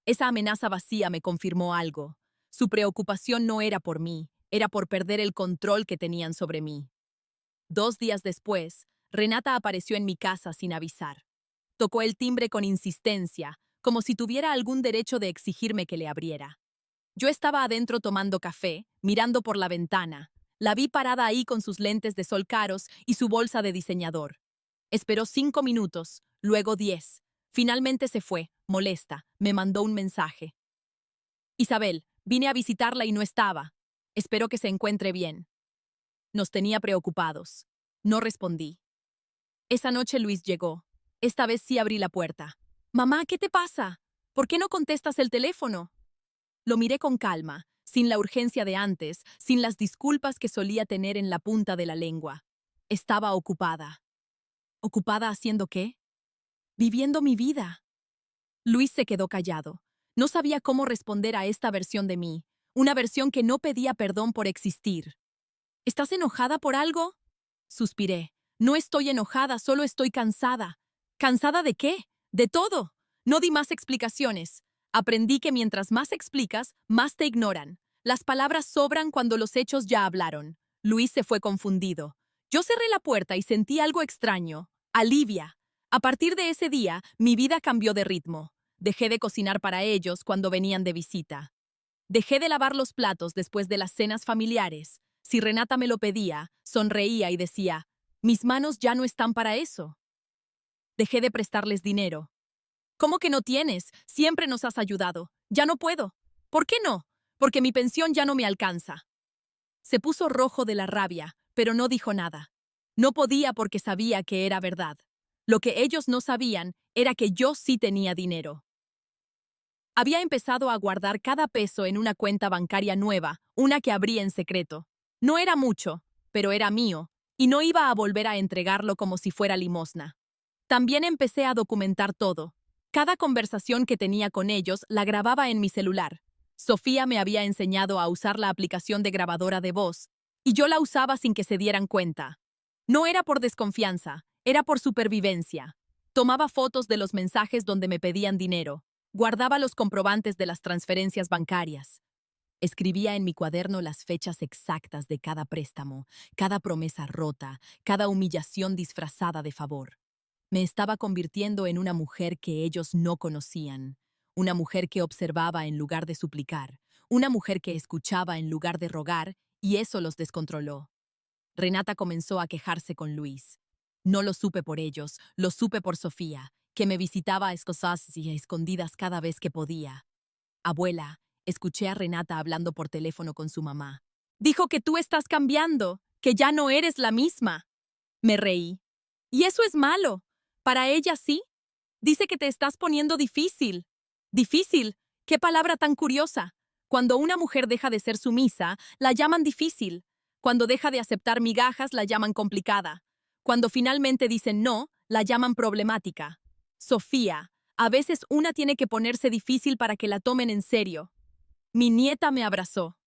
Esa amenaza vacía me confirmó algo. Su preocupación no era por mí, era por perder el control que tenían sobre mí. 2 días después, Renata apareció en mi casa sin avisar. Tocó el timbre con insistencia, como si tuviera algún derecho de exigirme que le abriera. Yo estaba adentro tomando café, mirando por la ventana. La vi parada ahí con sus lentes de sol caros y su bolsa de diseñador. Esperó 5 minutos, luego 10. Finalmente se fue, molesta, me mandó un mensaje. Isabel, vine a visitarla y no estaba. Espero que se encuentre bien. Nos tenía preocupados. No respondí. Esa noche Luis llegó. Esta vez sí abrí la puerta. Mamá, ¿qué te pasa? ¿Por qué no contestas el teléfono? Lo miré con calma, sin la urgencia de antes, sin las disculpas que solía tener en la punta de la lengua. Estaba ocupada. ¿Ocupada haciendo qué? Viviendo mi vida. Luis se quedó callado. No sabía cómo responder a esta versión de mí, una versión que no pedía perdón por existir. ¿Estás enojada por algo? Suspiré. No estoy enojada, solo estoy cansada. ¿Cansada de qué? De todo. No di más explicaciones. Aprendí que mientras más explicas, más te ignoran. Las palabras sobran cuando los hechos ya hablaron. Luis se fue confundido. Yo cerré la puerta y sentí algo extraño. Alivia. A partir de ese día, mi vida cambió de ritmo. Dejé de cocinar para ellos cuando venían de visita. Dejé de lavar los platos después de las cenas familiares. Si Renata me lo pedía, sonreía y decía, mis manos ya no están para eso. Dejé de prestarles dinero. ¿Cómo que no tienes? Siempre nos has ayudado. Ya no puedo. ¿Por qué no? Porque mi pensión ya no me alcanza. Se puso rojo de la rabia, pero no dijo nada. No podía porque sabía que era verdad. Lo que ellos no sabían era que yo sí tenía dinero. Había empezado a guardar cada peso en una cuenta bancaria nueva, una que abrí en secreto. No era mucho, pero era mío, y no iba a volver a entregarlo como si fuera limosna. También empecé a documentar todo. Cada conversación que tenía con ellos la grababa en mi celular. Sofía me había enseñado a usar la aplicación de grabadora de voz, y yo la usaba sin que se dieran cuenta. No era por desconfianza, era por supervivencia. Tomaba fotos de los mensajes donde me pedían dinero. Guardaba los comprobantes de las transferencias bancarias. Escribía en mi cuaderno las fechas exactas de cada préstamo, cada promesa rota, cada humillación disfrazada de favor. Me estaba convirtiendo en una mujer que ellos no conocían, una mujer que observaba en lugar de suplicar, una mujer que escuchaba en lugar de rogar, y eso los descontroló. Renata comenzó a quejarse con Luis. No lo supe por ellos, lo supe por Sofía, que me visitaba a escosas y a escondidas cada vez que podía. Abuela, escuché a Renata hablando por teléfono con su mamá. Dijo que tú estás cambiando, que ya no eres la misma. Me reí. Y eso es malo. Para ella sí. Dice que te estás poniendo difícil. Difícil. Qué palabra tan curiosa. Cuando una mujer deja de ser sumisa, la llaman difícil. Cuando deja de aceptar migajas, la llaman complicada. Cuando finalmente dicen no, la llaman problemática. Sofía, a veces una tiene que ponerse difícil para que la tomen en serio. Mi nieta me abrazó.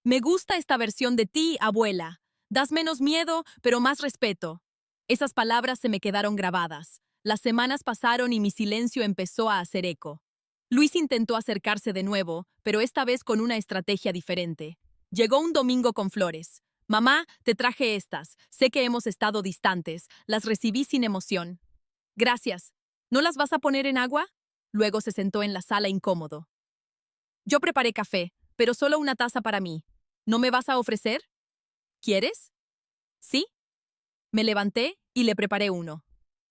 Me gusta esta versión de ti, abuela. Das menos miedo, pero más respeto. Esas palabras se me quedaron grabadas. Las semanas pasaron y mi silencio empezó a hacer eco. Luis intentó acercarse de nuevo, pero esta vez con una estrategia diferente. Llegó un domingo con flores. Mamá, te traje estas. Sé que hemos estado distantes. Las recibí sin emoción. Gracias. ¿No las vas a poner en agua? Luego se sentó en la sala incómodo. Yo preparé café, pero solo una taza para mí. ¿No me vas a ofrecer? ¿Quieres? ¿Sí? Me levanté y le preparé uno.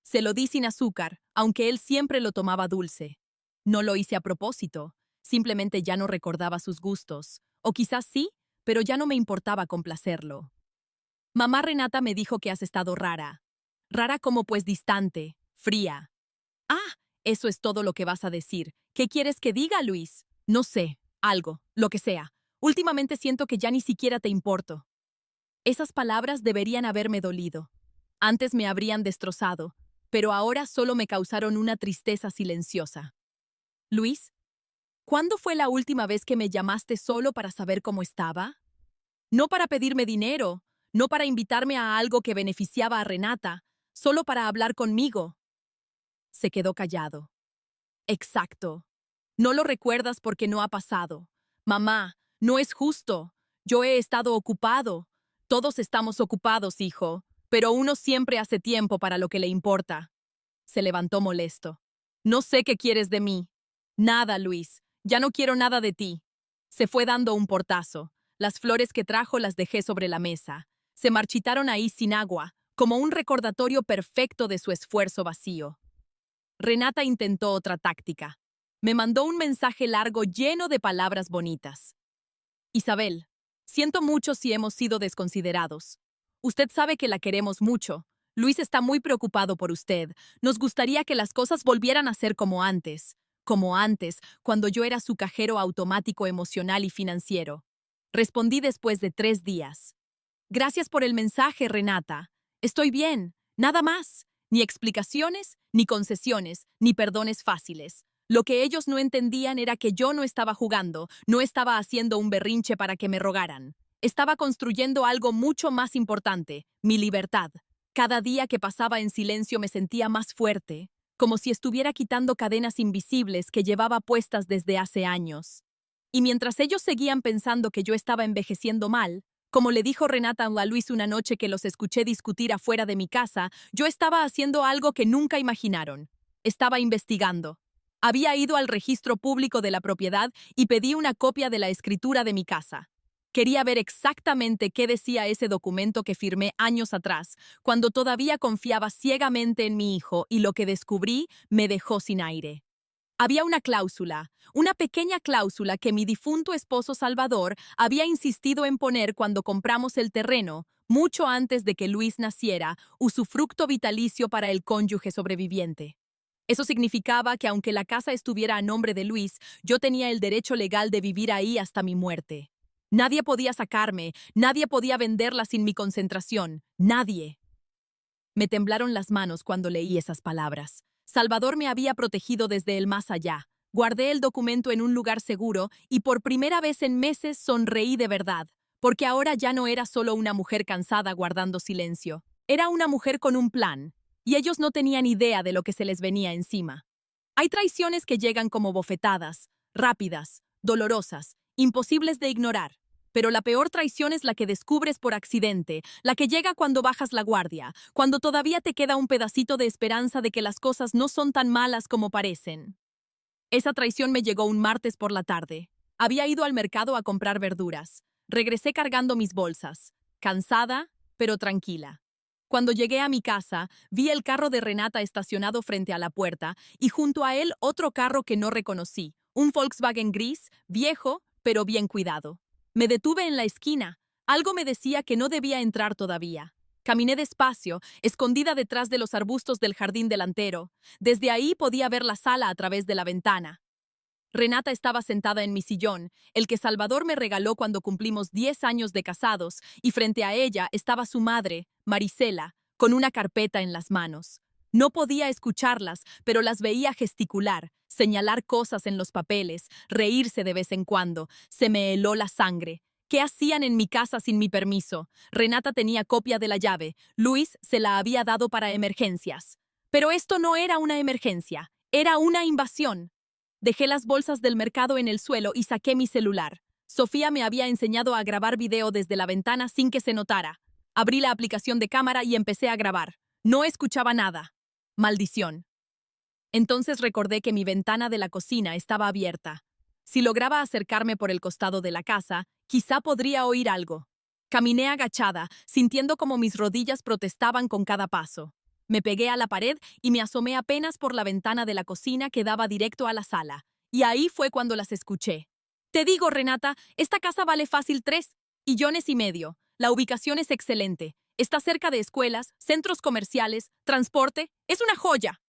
Se lo di sin azúcar, aunque él siempre lo tomaba dulce. No lo hice a propósito, simplemente ya no recordaba sus gustos. O quizás sí, pero ya no me importaba complacerlo. Mamá Renata me dijo que has estado rara. Rara como pues distante, fría. Ah, eso es todo lo que vas a decir. ¿Qué quieres que diga, Luis? No sé, algo, lo que sea. Últimamente siento que ya ni siquiera te importo. Esas palabras deberían haberme dolido. Antes me habrían destrozado, pero ahora solo me causaron una tristeza silenciosa. Luis, ¿cuándo fue la última vez que me llamaste solo para saber cómo estaba? No para pedirme dinero, no para invitarme a algo que beneficiaba a Renata, solo para hablar conmigo. Se quedó callado. Exacto. No lo recuerdas porque no ha pasado. Mamá, no es justo. Yo he estado ocupado. Todos estamos ocupados, hijo, pero uno siempre hace tiempo para lo que le importa. Se levantó molesto. No sé qué quieres de mí. Nada, Luis. Ya no quiero nada de ti. Se fue dando un portazo. Las flores que trajo las dejé sobre la mesa. Se marchitaron ahí sin agua, como un recordatorio perfecto de su esfuerzo vacío. Renata intentó otra táctica. Me mandó un mensaje largo lleno de palabras bonitas. Isabel, siento mucho si hemos sido desconsiderados. Usted sabe que la queremos mucho. Luis está muy preocupado por usted. Nos gustaría que las cosas volvieran a ser como antes. Como antes, cuando yo era su cajero automático emocional y financiero. Respondí después de 3 días. Gracias por el mensaje, Renata. Estoy bien. Nada más. Ni explicaciones, ni concesiones, ni perdones fáciles. Lo que ellos no entendían era que yo no estaba jugando, no estaba haciendo un berrinche para que me rogaran. Estaba construyendo algo mucho más importante, mi libertad. Cada día que pasaba en silencio me sentía más fuerte, como si estuviera quitando cadenas invisibles que llevaba puestas desde hace años. Y mientras ellos seguían pensando que yo estaba envejeciendo mal, como le dijo Renata a Luis una noche que los escuché discutir afuera de mi casa, yo estaba haciendo algo que nunca imaginaron. Estaba investigando. Había ido al registro público de la propiedad y pedí una copia de la escritura de mi casa. Quería ver exactamente qué decía ese documento que firmé años atrás, cuando todavía confiaba ciegamente en mi hijo, y lo que descubrí me dejó sin aire. Había una pequeña cláusula que mi difunto esposo Salvador había insistido en poner cuando compramos el terreno, mucho antes de que Luis naciera, usufructo vitalicio para el cónyuge sobreviviente. Eso significaba que aunque la casa estuviera a nombre de Luis, yo tenía el derecho legal de vivir ahí hasta mi muerte. Nadie podía sacarme, nadie podía venderla sin mi concentración, nadie. Me temblaron las manos cuando leí esas palabras. Salvador me había protegido desde el más allá. Guardé el documento en un lugar seguro y por primera vez en meses sonreí de verdad, porque ahora ya no era solo una mujer cansada guardando silencio. Era una mujer con un plan, y ellos no tenían idea de lo que se les venía encima. Hay traiciones que llegan como bofetadas, rápidas, dolorosas, imposibles de ignorar. Pero la peor traición es la que descubres por accidente, la que llega cuando bajas la guardia, cuando todavía te queda un pedacito de esperanza de que las cosas no son tan malas como parecen. Esa traición me llegó un martes por la tarde. Había ido al mercado a comprar verduras. Regresé cargando mis bolsas, cansada, pero tranquila. Cuando llegué a mi casa, vi el carro de Renata estacionado frente a la puerta y junto a él otro carro que no reconocí, un Volkswagen gris, viejo, pero bien cuidado. Me detuve en la esquina. Algo me decía que no debía entrar todavía. Caminé despacio, escondida detrás de los arbustos del jardín delantero. Desde ahí podía ver la sala a través de la ventana. Renata estaba sentada en mi sillón, el que Salvador me regaló cuando cumplimos 10 años de casados, y frente a ella estaba su madre, Marisela, con una carpeta en las manos. No podía escucharlas, pero las veía gesticular, señalar cosas en los papeles, reírse de vez en cuando. Se me heló la sangre. ¿Qué hacían en mi casa sin mi permiso? Renata tenía copia de la llave. Luis se la había dado para emergencias. Pero esto no era una emergencia, era una invasión. Dejé las bolsas del mercado en el suelo y saqué mi celular. Sofía me había enseñado a grabar video desde la ventana sin que se notara. Abrí la aplicación de cámara y empecé a grabar. No escuchaba nada. Maldición. Entonces recordé que mi ventana de la cocina estaba abierta. Si lograba acercarme por el costado de la casa, quizá podría oír algo. Caminé agachada, sintiendo como mis rodillas protestaban con cada paso. Me pegué a la pared y me asomé apenas por la ventana de la cocina que daba directo a la sala. Y ahí fue cuando las escuché. Te digo, Renata, esta casa vale fácil 3,5 millones. La ubicación es excelente. Está cerca de escuelas, centros comerciales, transporte. Es una joya.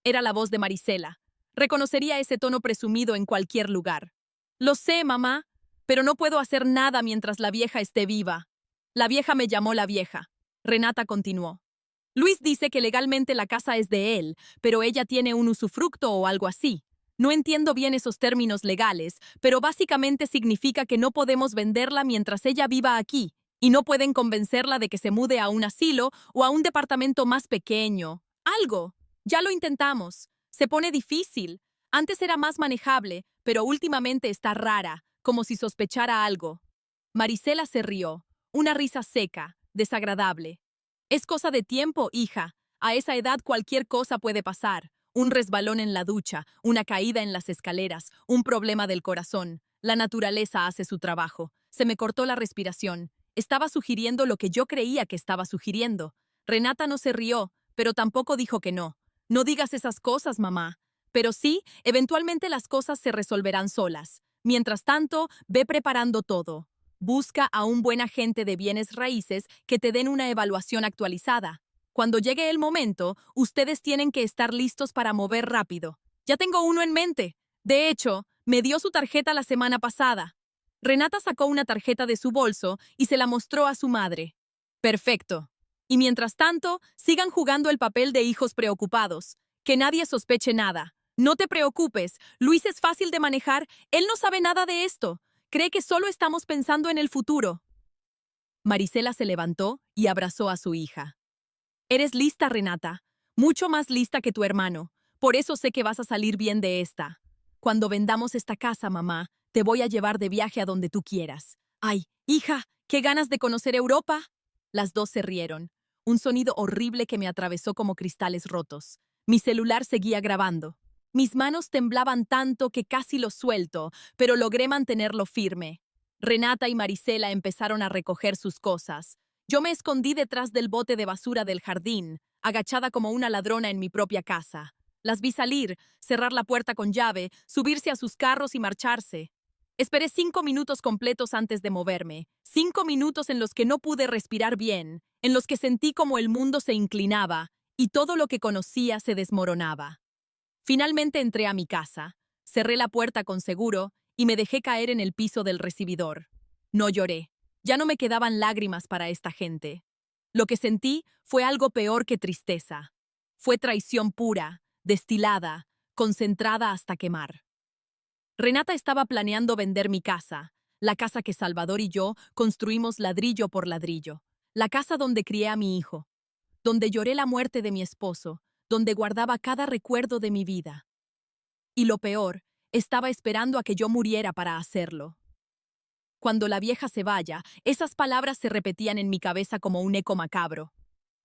Era la voz de Marisela. Reconocería ese tono presumido en cualquier lugar. Lo sé, mamá, pero no puedo hacer nada mientras la vieja esté viva. La vieja me llamó la vieja. Renata continuó. Luis dice que legalmente la casa es de él, pero ella tiene un usufructo o algo así. No entiendo bien esos términos legales, pero básicamente significa que no podemos venderla mientras ella viva aquí, y no pueden convencerla de que se mude a un asilo o a un departamento más pequeño. Algo. Ya lo intentamos. Se pone difícil. Antes era más manejable, pero últimamente está rara, como si sospechara algo. Marisela se rió, una risa seca, desagradable. Es cosa de tiempo, hija. A esa edad cualquier cosa puede pasar. Un resbalón en la ducha, una caída en las escaleras, un problema del corazón. La naturaleza hace su trabajo. Se me cortó la respiración. Estaba sugiriendo lo que yo creía que estaba sugiriendo. Renata no se rió, pero tampoco dijo que no. No digas esas cosas, mamá. Pero sí, eventualmente las cosas se resolverán solas. Mientras tanto, ve preparando todo. Busca a un buen agente de bienes raíces que te den una evaluación actualizada. Cuando llegue el momento, ustedes tienen que estar listos para mover rápido. Ya tengo uno en mente. De hecho, me dio su tarjeta la semana pasada. Renata sacó una tarjeta de su bolso y se la mostró a su madre. Perfecto. Y mientras tanto, sigan jugando el papel de hijos preocupados. Que nadie sospeche nada. No te preocupes, Luis es fácil de manejar, él no sabe nada de esto. Cree que solo estamos pensando en el futuro. Marisela se levantó y abrazó a su hija. Eres lista, Renata. Mucho más lista que tu hermano. Por eso sé que vas a salir bien de esta. Cuando vendamos esta casa, mamá, te voy a llevar de viaje a donde tú quieras. ¡Ay, hija! ¡Qué ganas de conocer Europa! Las dos se rieron. Un sonido horrible que me atravesó como cristales rotos. Mi celular seguía grabando. Mis manos temblaban tanto que casi lo suelto, pero logré mantenerlo firme. Renata y Marisela empezaron a recoger sus cosas. Yo me escondí detrás del bote de basura del jardín, agachada como una ladrona en mi propia casa. Las vi salir, cerrar la puerta con llave, subirse a sus carros y marcharse. Esperé 5 minutos completos antes de moverme, 5 minutos en los que no pude respirar bien, en los que sentí como el mundo se inclinaba y todo lo que conocía se desmoronaba. Finalmente entré a mi casa, cerré la puerta con seguro y me dejé caer en el piso del recibidor. No lloré, ya no me quedaban lágrimas para esta gente. Lo que sentí fue algo peor que tristeza. Fue traición pura, destilada, concentrada hasta quemar. Renata estaba planeando vender mi casa, la casa que Salvador y yo construimos ladrillo por ladrillo, la casa donde crié a mi hijo, donde lloré la muerte de mi esposo, donde guardaba cada recuerdo de mi vida. Y lo peor, estaba esperando a que yo muriera para hacerlo. Cuando la vieja se vaya, esas palabras se repetían en mi cabeza como un eco macabro.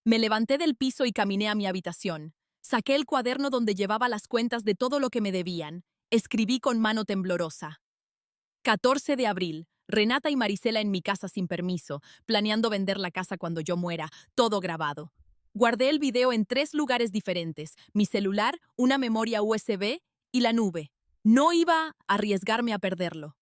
Me levanté del piso y caminé a mi habitación. Saqué el cuaderno donde llevaba las cuentas de todo lo que me debían. Escribí con mano temblorosa. 14 de abril. Renata y Marisela en mi casa sin permiso, planeando vender la casa cuando yo muera, todo grabado. Guardé el video en 3 lugares diferentes, mi celular, una memoria USB y la nube. No iba a arriesgarme a perderlo.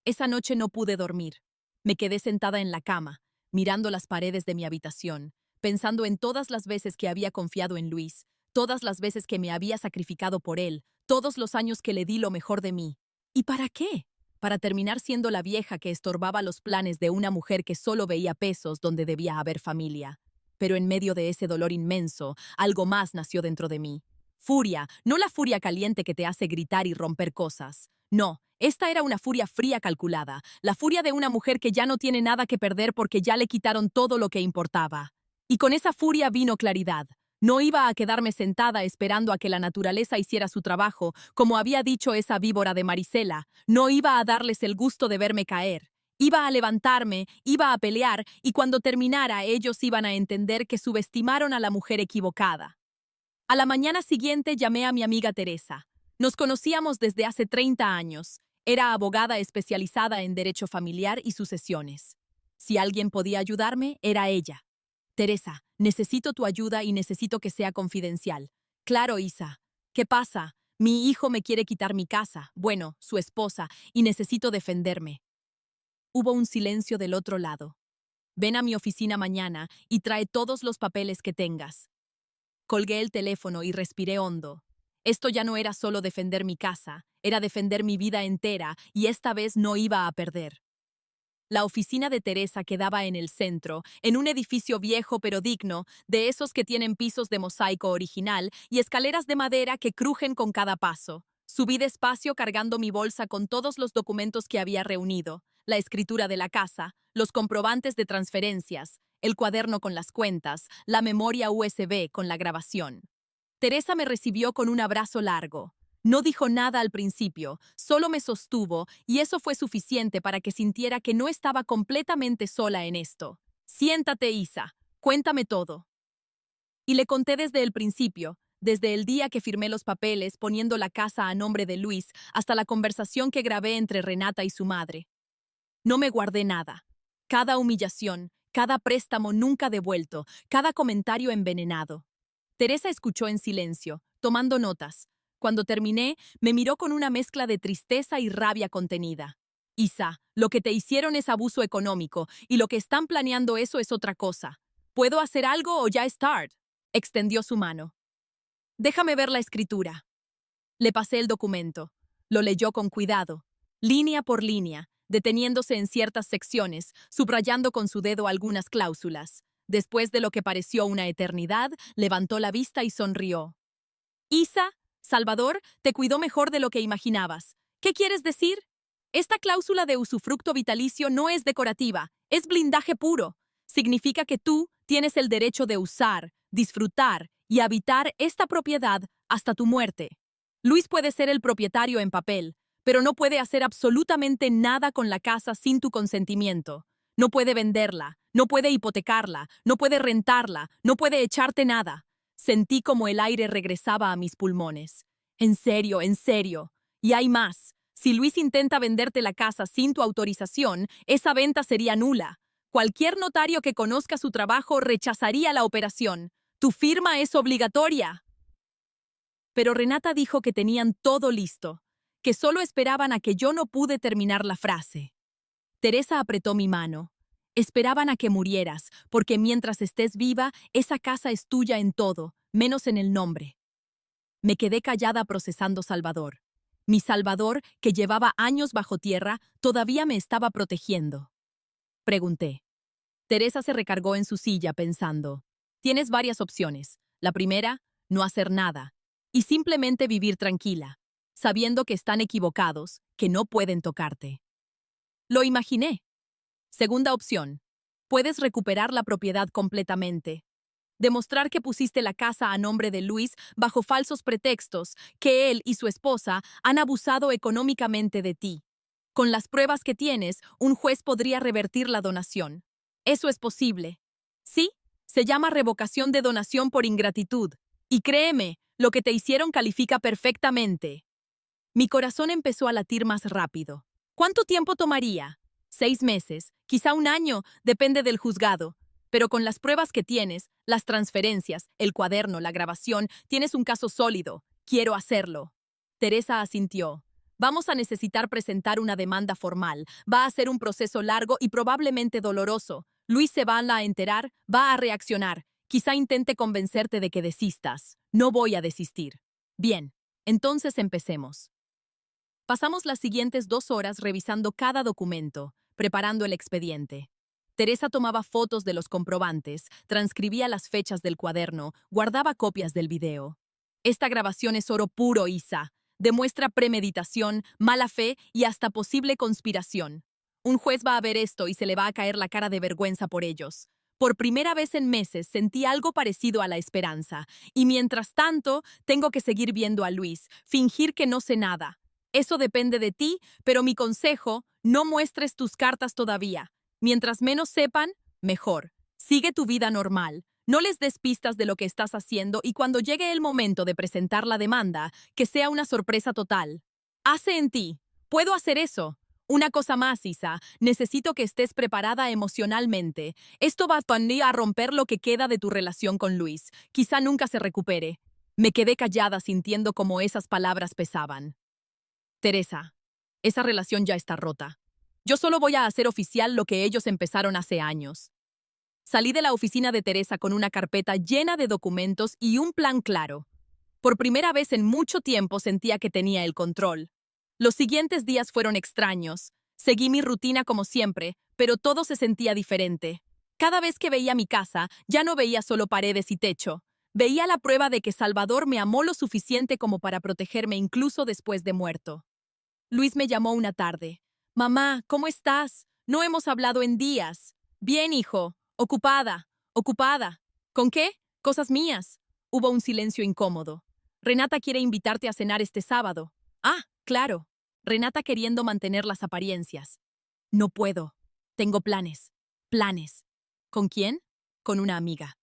Esa noche no pude dormir. Me quedé sentada en la cama, mirando las paredes de mi habitación, pensando en todas las veces que había confiado en Luis, todas las veces que me había sacrificado por él, todos los años que le di lo mejor de mí. ¿Y para qué? Para terminar siendo la vieja que estorbaba los planes de una mujer que solo veía pesos donde debía haber familia. Pero en medio de ese dolor inmenso, algo más nació dentro de mí. Furia, no la furia caliente que te hace gritar y romper cosas. No, esta era una furia fría calculada, la furia de una mujer que ya no tiene nada que perder porque ya le quitaron todo lo que importaba. Y con esa furia vino claridad. No iba a quedarme sentada esperando a que la naturaleza hiciera su trabajo, como había dicho esa víbora de Marisela. No iba a darles el gusto de verme caer. Iba a levantarme, iba a pelear, y cuando terminara ellos iban a entender que subestimaron a la mujer equivocada. A la mañana siguiente llamé a mi amiga Teresa. Nos conocíamos desde hace 30 años. Era abogada especializada en derecho familiar y sucesiones. Si alguien podía ayudarme, era ella. Teresa, necesito tu ayuda y necesito que sea confidencial. Claro, Isa. ¿Qué pasa? Mi hijo me quiere quitar mi casa, bueno, su esposa, y necesito defenderme. Hubo un silencio del otro lado. Ven a mi oficina mañana y trae todos los papeles que tengas. Colgué el teléfono y respiré hondo. Esto ya no era solo defender mi casa, era defender mi vida entera y esta vez no iba a perder. La oficina de Teresa quedaba en el centro, en un edificio viejo pero digno, de esos que tienen pisos de mosaico original y escaleras de madera que crujen con cada paso. Subí despacio cargando mi bolsa con todos los documentos que había reunido, la escritura de la casa, los comprobantes de transferencias, el cuaderno con las cuentas, la memoria USB con la grabación. Teresa me recibió con un abrazo largo. No dijo nada al principio, solo me sostuvo y eso fue suficiente para que sintiera que no estaba completamente sola en esto. Siéntate, Isa. Cuéntame todo. Y le conté desde el principio, desde el día que firmé los papeles poniendo la casa a nombre de Luis hasta la conversación que grabé entre Renata y su madre. No me guardé nada. Cada humillación, cada préstamo nunca devuelto, cada comentario envenenado. Teresa escuchó en silencio, tomando notas. Cuando terminé, me miró con una mezcla de tristeza y rabia contenida. Isa, lo que te hicieron es abuso económico y lo que están planeando eso es otra cosa. ¿Puedo hacer algo o ya start? Extendió su mano. Déjame ver la escritura. Le pasé el documento. Lo leyó con cuidado, línea por línea, deteniéndose en ciertas secciones, subrayando con su dedo algunas cláusulas. Después de lo que pareció una eternidad, levantó la vista y sonrió. Isa, Salvador, te cuidó mejor de lo que imaginabas. ¿Qué quieres decir? Esta cláusula de usufructo vitalicio no es decorativa, es blindaje puro. Significa que tú tienes el derecho de usar, disfrutar y habitar esta propiedad hasta tu muerte. Luis puede ser el propietario en papel, pero no puede hacer absolutamente nada con la casa sin tu consentimiento. No puede venderla, no puede hipotecarla, no puede rentarla, no puede echarte nada. Sentí como el aire regresaba a mis pulmones. En serio, en serio. Y hay más. Si Luis intenta venderte la casa sin tu autorización, esa venta sería nula. Cualquier notario que conozca su trabajo rechazaría la operación. Tu firma es obligatoria. Pero Renata dijo que tenían todo listo, que solo esperaban a que yo no pude terminar la frase. Teresa apretó mi mano. Esperaban a que murieras, porque mientras estés viva, esa casa es tuya en todo, menos en el nombre. Me quedé callada procesando Salvador. Mi Salvador, que llevaba años bajo tierra, todavía me estaba protegiendo. Pregunté. Teresa se recargó en su silla pensando. Tienes varias opciones. La primera, no hacer nada. Y simplemente vivir tranquila, sabiendo que están equivocados, que no pueden tocarte. Lo imaginé. Segunda opción. Puedes recuperar la propiedad completamente. Demostrar que pusiste la casa a nombre de Luis bajo falsos pretextos, que él y su esposa han abusado económicamente de ti. Con las pruebas que tienes, un juez podría revertir la donación. Eso es posible. Sí, se llama revocación de donación por ingratitud. Y créeme, lo que te hicieron califica perfectamente. Mi corazón empezó a latir más rápido. ¿Cuánto tiempo tomaría? 6 meses, quizá un año, depende del juzgado. Pero con las pruebas que tienes, las transferencias, el cuaderno, la grabación, tienes un caso sólido. Quiero hacerlo. Teresa asintió. Vamos a necesitar presentar una demanda formal. Va a ser un proceso largo y probablemente doloroso. Luis se va a enterar, va a reaccionar. Quizá intente convencerte de que desistas. No voy a desistir. Bien, entonces empecemos. Pasamos las siguientes 2 horas revisando cada documento, preparando el expediente. Teresa tomaba fotos de los comprobantes, transcribía las fechas del cuaderno, guardaba copias del video. Esta grabación es oro puro, Isa. Demuestra premeditación, mala fe y hasta posible conspiración. Un juez va a ver esto y se le va a caer la cara de vergüenza por ellos. Por primera vez en meses sentí algo parecido a la esperanza, y mientras tanto, tengo que seguir viendo a Luis, fingir que no sé nada. Eso depende de ti, pero mi consejo, no muestres tus cartas todavía. Mientras menos sepan, mejor. Sigue tu vida normal. No les des pistas de lo que estás haciendo y cuando llegue el momento de presentar la demanda, que sea una sorpresa total. Hace en ti. Puedo hacer eso. Una cosa más, Isa. Necesito que estés preparada emocionalmente. Esto va a romper lo que queda de tu relación con Luis. Quizá nunca se recupere. Me quedé callada sintiendo cómo esas palabras pesaban. Teresa, esa relación ya está rota. Yo solo voy a hacer oficial lo que ellos empezaron hace años. Salí de la oficina de Teresa con una carpeta llena de documentos y un plan claro. Por primera vez en mucho tiempo sentía que tenía el control. Los siguientes días fueron extraños. Seguí mi rutina como siempre, pero todo se sentía diferente. Cada vez que veía mi casa, ya no veía solo paredes y techo. Veía la prueba de que Salvador me amó lo suficiente como para protegerme incluso después de muerto. Luis me llamó una tarde. Mamá, ¿cómo estás? No hemos hablado en días. Bien, hijo. Ocupada. Ocupada. ¿Con qué? Cosas mías. Hubo un silencio incómodo. Renata quiere invitarte a cenar este sábado. Ah, claro. Renata queriendo mantener las apariencias. No puedo. Tengo planes. Planes. ¿Con quién? Con una amiga.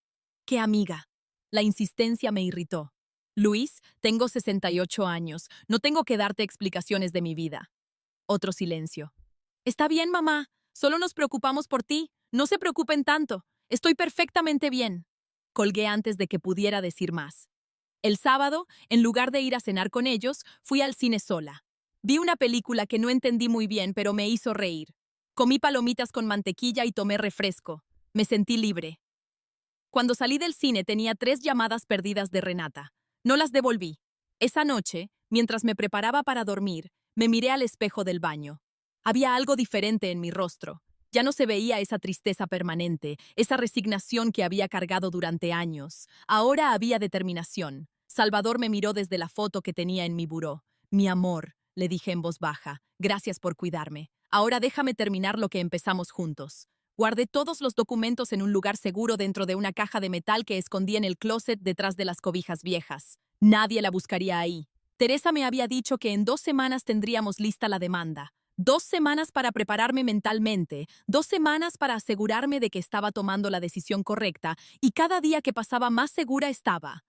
¿Qué amiga? La insistencia me irritó. Luis, tengo 68 años. No tengo que darte explicaciones de mi vida. Otro silencio. Está bien, mamá. Solo nos preocupamos por ti. No se preocupen tanto. Estoy perfectamente bien. Colgué antes de que pudiera decir más. El sábado, en lugar de ir a cenar con ellos, fui al cine sola. Vi una película que no entendí muy bien, pero me hizo reír. Comí palomitas con mantequilla y tomé refresco. Me sentí libre. Cuando salí del cine tenía 3 llamadas perdidas de Renata. No las devolví. Esa noche, mientras me preparaba para dormir, me miré al espejo del baño. Había algo diferente en mi rostro. Ya no se veía esa tristeza permanente, esa resignación que había cargado durante años. Ahora había determinación. Salvador me miró desde la foto que tenía en mi buró. Mi amor, le dije en voz baja, gracias por cuidarme. Ahora déjame terminar lo que empezamos juntos. Guardé todos los documentos en un lugar seguro dentro de una caja de metal que escondí en el closet detrás de las cobijas viejas. Nadie la buscaría ahí. Teresa me había dicho que en 2 semanas tendríamos lista la demanda. 2 semanas para prepararme mentalmente, 2 semanas para asegurarme de que estaba tomando la decisión correcta, y cada día que pasaba más segura estaba.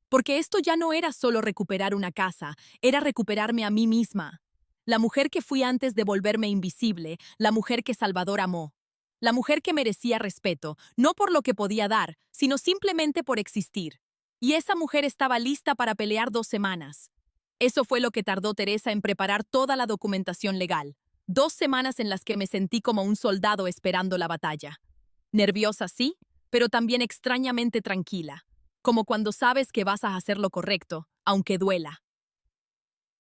Porque esto ya no era solo recuperar una casa, era recuperarme a mí misma. La mujer que fui antes de volverme invisible, la mujer que Salvador amó. La mujer que merecía respeto, no por lo que podía dar, sino simplemente por existir. Y esa mujer estaba lista para pelear 2 semanas. Eso fue lo que tardó Teresa en preparar toda la documentación legal. 2 semanas en las que me sentí como un soldado esperando la batalla. Nerviosa, sí, pero también extrañamente tranquila. Como cuando sabes que vas a hacer lo correcto, aunque duela.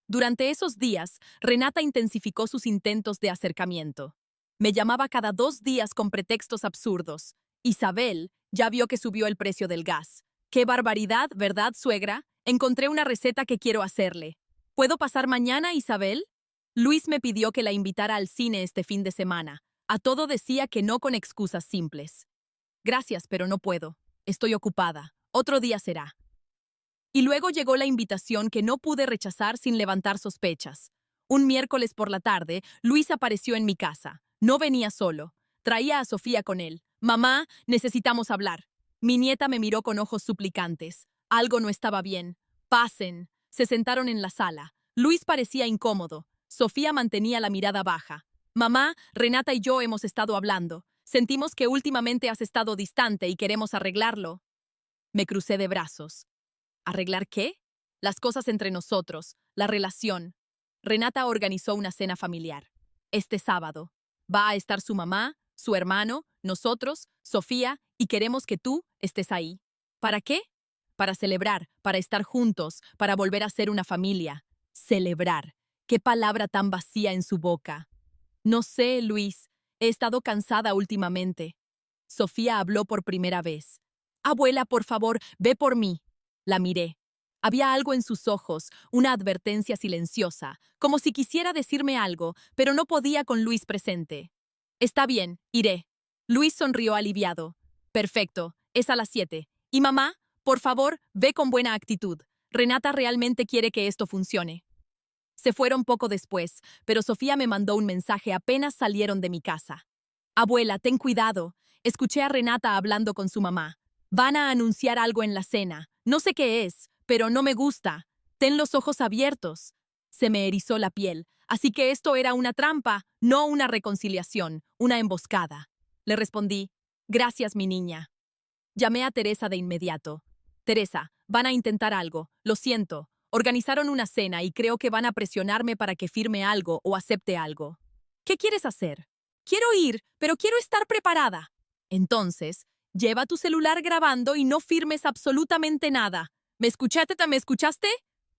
Durante esos días, Renata intensificó sus intentos de acercamiento. Me llamaba cada 2 días con pretextos absurdos. Isabel ya vio que subió el precio del gas. ¡Qué barbaridad, verdad, suegra! Encontré una receta que quiero hacerle. ¿Puedo pasar mañana, Isabel? Luis me pidió que la invitara al cine este fin de semana. A todo decía que no con excusas simples. Gracias, pero no puedo. Estoy ocupada. Otro día será. Y luego llegó la invitación que no pude rechazar sin levantar sospechas. Un miércoles por la tarde, Luis apareció en mi casa. No venía solo. Traía a Sofía con él. Mamá, necesitamos hablar. Mi nieta me miró con ojos suplicantes. Algo no estaba bien. Pasen. Se sentaron en la sala. Luis parecía incómodo. Sofía mantenía la mirada baja. Mamá, Renata y yo hemos estado hablando. Sentimos que últimamente has estado distante y queremos arreglarlo. Me crucé de brazos. ¿Arreglar qué? Las cosas entre nosotros, la relación. Renata organizó una cena familiar. Este sábado. Va a estar su mamá, su hermano, nosotros, Sofía, y queremos que tú estés ahí. ¿Para qué? Para celebrar, para estar juntos, para volver a ser una familia. Celebrar. Qué palabra tan vacía en su boca. No sé, Luis. He estado cansada últimamente. Sofía habló por primera vez. Abuela, por favor, ve por mí. La miré. Había algo en sus ojos, una advertencia silenciosa, como si quisiera decirme algo, pero no podía con Luis presente. Está bien, iré. Luis sonrió aliviado. Perfecto, es a las 7. Y mamá, por favor, ve con buena actitud. Renata realmente quiere que esto funcione. Se fueron poco después, pero Sofía me mandó un mensaje apenas salieron de mi casa. Abuela, ten cuidado. Escuché a Renata hablando con su mamá. Van a anunciar algo en la cena. No sé qué es, pero no me gusta. Ten los ojos abiertos. Se me erizó la piel, así que esto era una trampa, no una reconciliación, una emboscada. Le respondí, gracias, mi niña. Llamé a Teresa de inmediato. Teresa, van a intentar algo, lo siento. Organizaron una cena y creo que van a presionarme para que firme algo o acepte algo. ¿Qué quieres hacer? Quiero ir, pero quiero estar preparada. Entonces, Lleva tu celular grabando y no firmes absolutamente nada. ¿Me escuchaste? ¿Me escuchaste?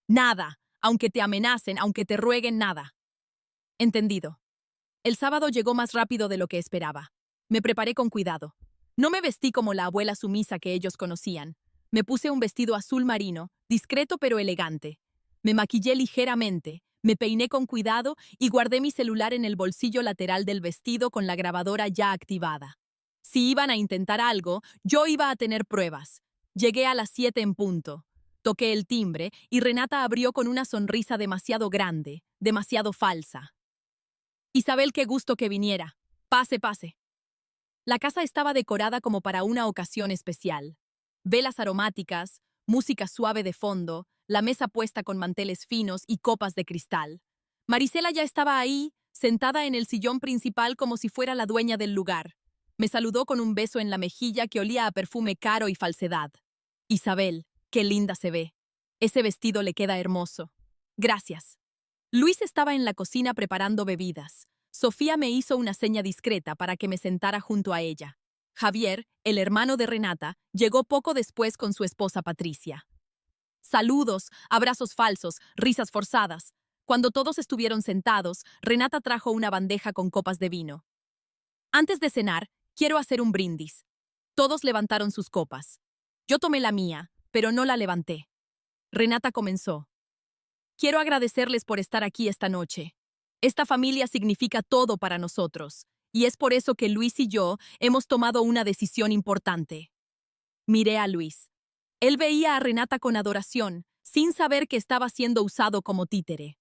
Nada. Aunque te amenacen, aunque te rueguen, nada. Entendido. El sábado llegó más rápido de lo que esperaba. Me preparé con cuidado. No me vestí como la abuela sumisa que ellos conocían. Me puse un vestido azul marino, discreto pero elegante. Me maquillé ligeramente, me peiné con cuidado y guardé mi celular en el bolsillo lateral del vestido con la grabadora ya activada. Si iban a intentar algo, yo iba a tener pruebas. Llegué a las 7 en punto. Toqué el timbre y Renata abrió con una sonrisa demasiado grande, demasiado falsa. Isabel, qué gusto que viniera. Pase, pase. La casa estaba decorada como para una ocasión especial. Velas aromáticas, música suave de fondo, la mesa puesta con manteles finos y copas de cristal. Marisela ya estaba ahí, sentada en el sillón principal como si fuera la dueña del lugar. Me saludó con un beso en la mejilla que olía a perfume caro y falsedad. Isabel, qué linda se ve. Ese vestido le queda hermoso. Gracias. Luis estaba en la cocina preparando bebidas. Sofía me hizo una seña discreta para que me sentara junto a ella. Javier, el hermano de Renata, llegó poco después con su esposa Patricia. Saludos, abrazos falsos, risas forzadas. Cuando todos estuvieron sentados, Renata trajo una bandeja con copas de vino. Antes de cenar, quiero hacer un brindis. Todos levantaron sus copas. Yo tomé la mía, pero no la levanté. Renata comenzó. Quiero agradecerles por estar aquí esta noche. Esta familia significa todo para nosotros, y es por eso que Luis y yo hemos tomado una decisión importante. Miré a Luis. Él veía a Renata con adoración, sin saber que estaba siendo usado como títere.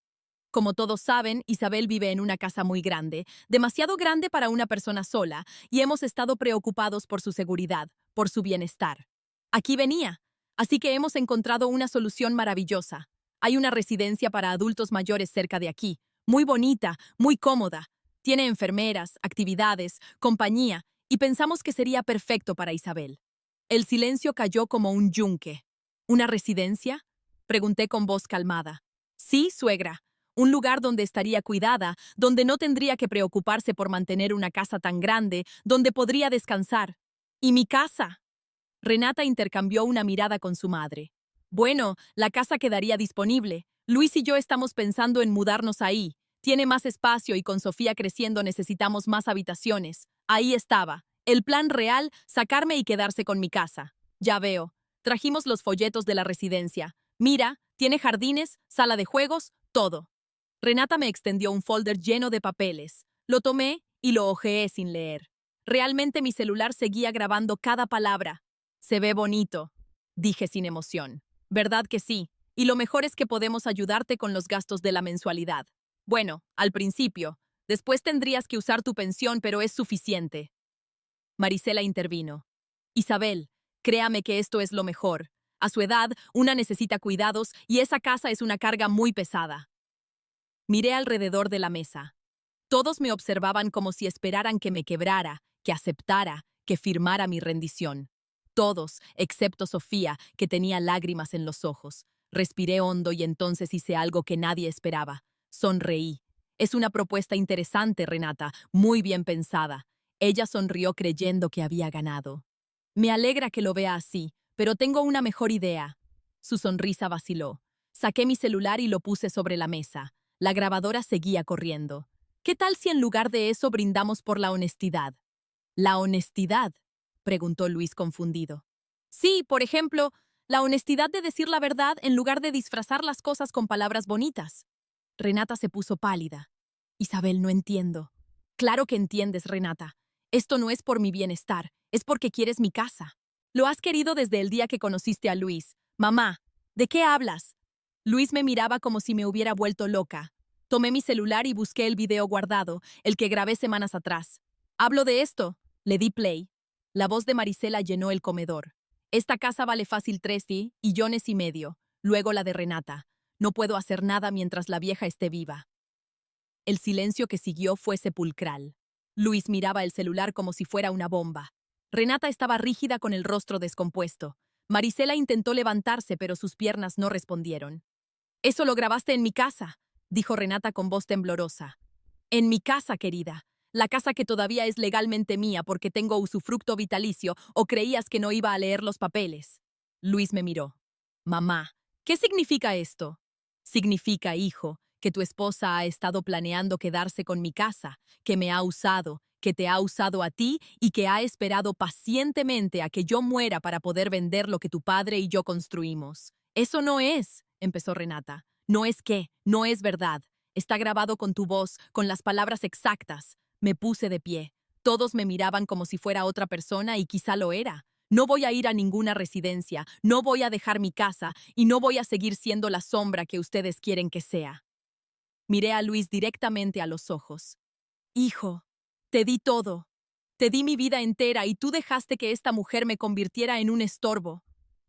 Como todos saben, Isabel vive en una casa muy grande, demasiado grande para una persona sola, y hemos estado preocupados por su seguridad, por su bienestar. Aquí venía, así que hemos encontrado una solución maravillosa. Hay una residencia para adultos mayores cerca de aquí, muy bonita, muy cómoda. Tiene enfermeras, actividades, compañía, y pensamos que sería perfecto para Isabel. El silencio cayó como un yunque. ¿Una residencia? Pregunté con voz calmada. Sí, suegra. Un lugar donde estaría cuidada, donde no tendría que preocuparse por mantener una casa tan grande, donde podría descansar. ¿Y mi casa? Renata intercambió una mirada con su madre. Bueno, la casa quedaría disponible. Luis y yo estamos pensando en mudarnos ahí. Tiene más espacio y con Sofía creciendo necesitamos más habitaciones. Ahí estaba. El plan real, sacarme y quedarse con mi casa. Ya veo. Trajimos los folletos de la residencia. Mira, tiene jardines, sala de juegos, todo. Renata me extendió un folder lleno de papeles. Lo tomé y lo hojeé sin leer. Realmente mi celular seguía grabando cada palabra. Se ve bonito, dije sin emoción. ¿Verdad que sí? Y lo mejor es que podemos ayudarte con los gastos de la mensualidad. Bueno, al principio. Después tendrías que usar tu pensión, pero es suficiente. Marisela intervino. Isabel, créame que esto es lo mejor. A su edad, una necesita cuidados y esa casa es una carga muy pesada. Miré alrededor de la mesa. Todos me observaban como si esperaran que me quebrara, que aceptara, que firmara mi rendición. Todos, excepto Sofía, que tenía lágrimas en los ojos. Respiré hondo y entonces hice algo que nadie esperaba. Sonreí. Es una propuesta interesante, Renata, muy bien pensada. Ella sonrió creyendo que había ganado. Me alegra que lo vea así, pero tengo una mejor idea. Su sonrisa vaciló. Saqué mi celular y lo puse sobre la mesa. La grabadora seguía corriendo. ¿Qué tal si en lugar de eso brindamos por la honestidad? ¿La honestidad?, preguntó Luis confundido. Sí, por ejemplo, la honestidad de decir la verdad en lugar de disfrazar las cosas con palabras bonitas. Renata se puso pálida. Isabel, no entiendo. Claro que entiendes, Renata. Esto no es por mi bienestar, es porque quieres mi casa. Lo has querido desde el día que conociste a Luis. Mamá, ¿de qué hablas? Luis me miraba como si me hubiera vuelto loca. Tomé mi celular y busqué el video guardado, el que grabé semanas atrás. Hablo de esto. Le di play. La voz de Marisela llenó el comedor. Esta casa vale fácil 3,5 millones. Luego la de Renata. No puedo hacer nada mientras la vieja esté viva. El silencio que siguió fue sepulcral. Luis miraba el celular como si fuera una bomba. Renata estaba rígida con el rostro descompuesto. Marisela intentó levantarse, pero sus piernas no respondieron. «Eso lo grabaste en mi casa», dijo Renata con voz temblorosa. «En mi casa, querida. La casa que todavía es legalmente mía porque tengo usufructo vitalicio, ¿o creías que no iba a leer los papeles? Luis me miró. Mamá, ¿qué significa esto? Significa, hijo, que tu esposa ha estado planeando quedarse con mi casa, que me ha usado, que te ha usado a ti y que ha esperado pacientemente a que yo muera para poder vender lo que tu padre y yo construimos. Eso no es, empezó Renata. No es qué, no es verdad. Está grabado con tu voz, con las palabras exactas. Me puse de pie. Todos me miraban como si fuera otra persona y quizá lo era. No voy a ir a ninguna residencia, no voy a dejar mi casa y no voy a seguir siendo la sombra que ustedes quieren que sea. Miré a Luis directamente a los ojos. Hijo, te di todo. Te di mi vida entera y tú dejaste que esta mujer me convirtiera en un estorbo.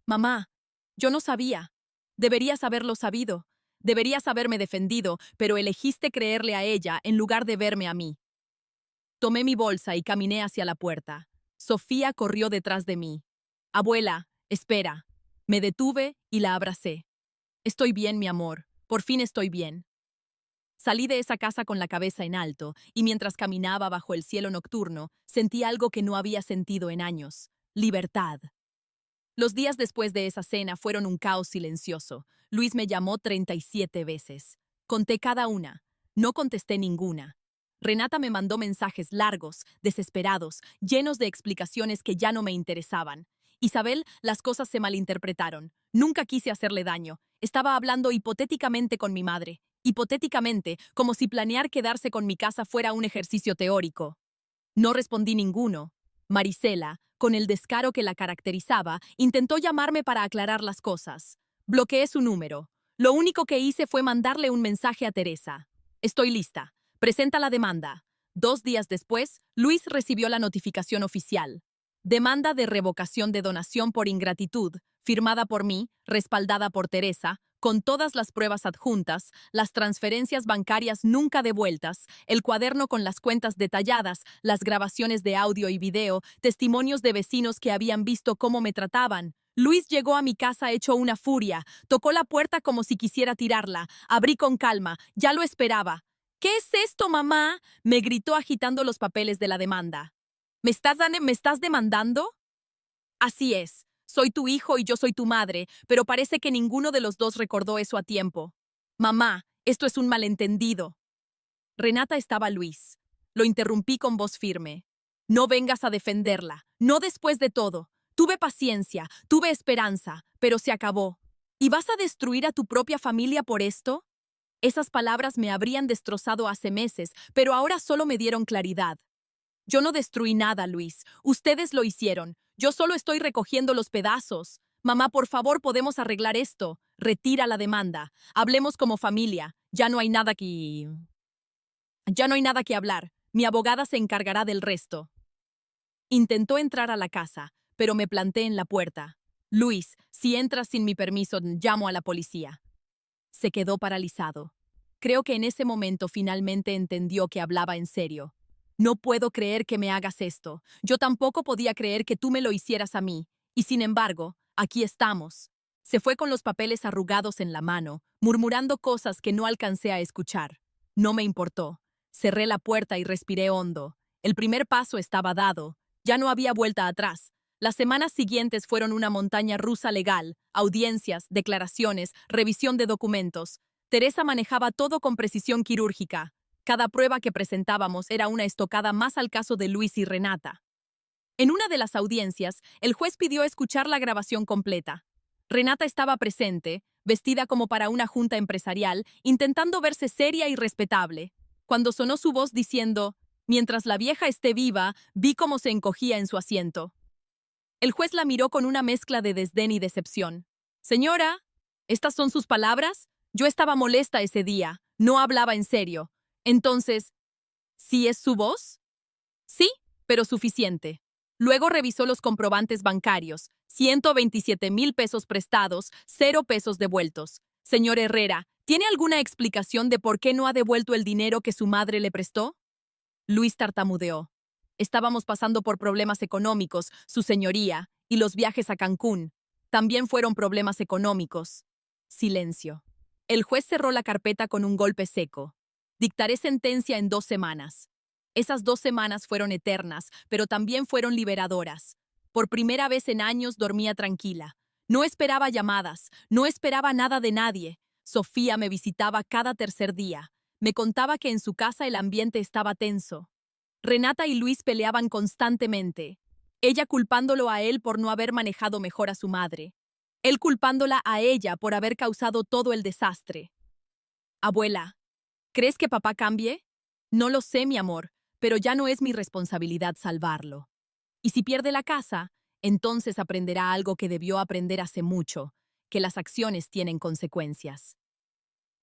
Mamá, yo no sabía. Deberías haberlo sabido. Deberías haberme defendido, pero elegiste creerle a ella en lugar de verme a mí. Tomé mi bolsa y caminé hacia la puerta. Sofía corrió detrás de mí. Abuela, espera. Me detuve y la abracé. Estoy bien, mi amor. Por fin estoy bien. Salí de esa casa con la cabeza en alto, y mientras caminaba bajo el cielo nocturno, sentí algo que no había sentido en años: libertad. Los días después de esa cena fueron un caos silencioso. Luis me llamó 37 veces. Conté cada una. No contesté ninguna. Renata me mandó mensajes largos, desesperados, llenos de explicaciones que ya no me interesaban. Isabel, las cosas se malinterpretaron. Nunca quise hacerle daño. Estaba hablando hipotéticamente con mi madre. Hipotéticamente, como si planear quedarse con mi casa fuera un ejercicio teórico. No respondí ninguno. Marisela, con el descaro que la caracterizaba, intentó llamarme para aclarar las cosas. Bloqueé su número. Lo único que hice fue mandarle un mensaje a Teresa. Estoy lista. Presenta la demanda. 2 días después, Luis recibió la notificación oficial. Demanda de revocación de donación por ingratitud, firmada por mí, respaldada por Teresa, con todas las pruebas adjuntas, las transferencias bancarias nunca devueltas, el cuaderno con las cuentas detalladas, las grabaciones de audio y video, testimonios de vecinos que habían visto cómo me trataban. Luis llegó a mi casa hecho una furia, tocó la puerta como si quisiera tirarla, abrí con calma, ya lo esperaba. ¿Qué es esto, mamá?, me gritó agitando los papeles de la demanda. ¿Me estás demandando? Así es. Soy tu hijo y yo soy tu madre, pero parece que ninguno de los dos recordó eso a tiempo. Mamá, esto es un malentendido. Renata estaba Luis. Lo interrumpí con voz firme. No vengas a defenderla. No después de todo. Tuve paciencia, tuve esperanza, pero se acabó. ¿Y vas a destruir a tu propia familia por esto? Esas palabras me habrían destrozado hace meses, pero ahora solo me dieron claridad. Yo no destruí nada, Luis. Ustedes lo hicieron. Yo solo estoy recogiendo los pedazos. Mamá, por favor, podemos arreglar esto. Retira la demanda. Hablemos como familia. Ya no hay nada que hablar. Mi abogada se encargará del resto. Intentó entrar a la casa, pero me planté en la puerta. Luis, si entras sin mi permiso, llamo a la policía. Se quedó paralizado. Creo que en ese momento finalmente entendió que hablaba en serio. No puedo creer que me hagas esto. Yo tampoco podía creer que tú me lo hicieras a mí. Y sin embargo, aquí estamos. Se fue con los papeles arrugados en la mano, murmurando cosas que no alcancé a escuchar. No me importó. Cerré la puerta y respiré hondo. El primer paso estaba dado. Ya no había vuelta atrás. Las semanas siguientes fueron una montaña rusa legal, audiencias, declaraciones, revisión de documentos. Teresa manejaba todo con precisión quirúrgica. Cada prueba que presentábamos era una estocada más al caso de Luis y Renata. En una de las audiencias, el juez pidió escuchar la grabación completa. Renata estaba presente, vestida como para una junta empresarial, intentando verse seria y respetable. Cuando sonó su voz diciendo: «Mientras la vieja esté viva», vi cómo se encogía en su asiento. El juez la miró con una mezcla de desdén y decepción. «Señora, ¿estas son sus palabras? Yo estaba molesta ese día, no hablaba en serio. Entonces, ¿sí es su voz?» «Sí, pero suficiente». Luego revisó los comprobantes bancarios. 127,000 pesos prestados, 0 pesos devueltos. «Señor Herrera, ¿tiene alguna explicación de por qué no ha devuelto el dinero que su madre le prestó?» Luis tartamudeó. «Estábamos pasando por problemas económicos, su señoría, y los viajes a Cancún. También fueron problemas económicos». Silencio. El juez cerró la carpeta con un golpe seco. «Dictaré sentencia en 2 semanas». Esas 2 semanas fueron eternas, pero también fueron liberadoras. Por primera vez en años dormía tranquila. No esperaba llamadas, no esperaba nada de nadie. Sofía me visitaba cada tercer día. Me contaba que en su casa el ambiente estaba tenso. Renata y Luis peleaban constantemente. Ella culpándolo a él por no haber manejado mejor a su madre. Él culpándola a ella por haber causado todo el desastre. Abuela, ¿crees que papá cambie? No lo sé, mi amor, pero ya no es mi responsabilidad salvarlo. Y si pierde la casa, entonces aprenderá algo que debió aprender hace mucho, que las acciones tienen consecuencias.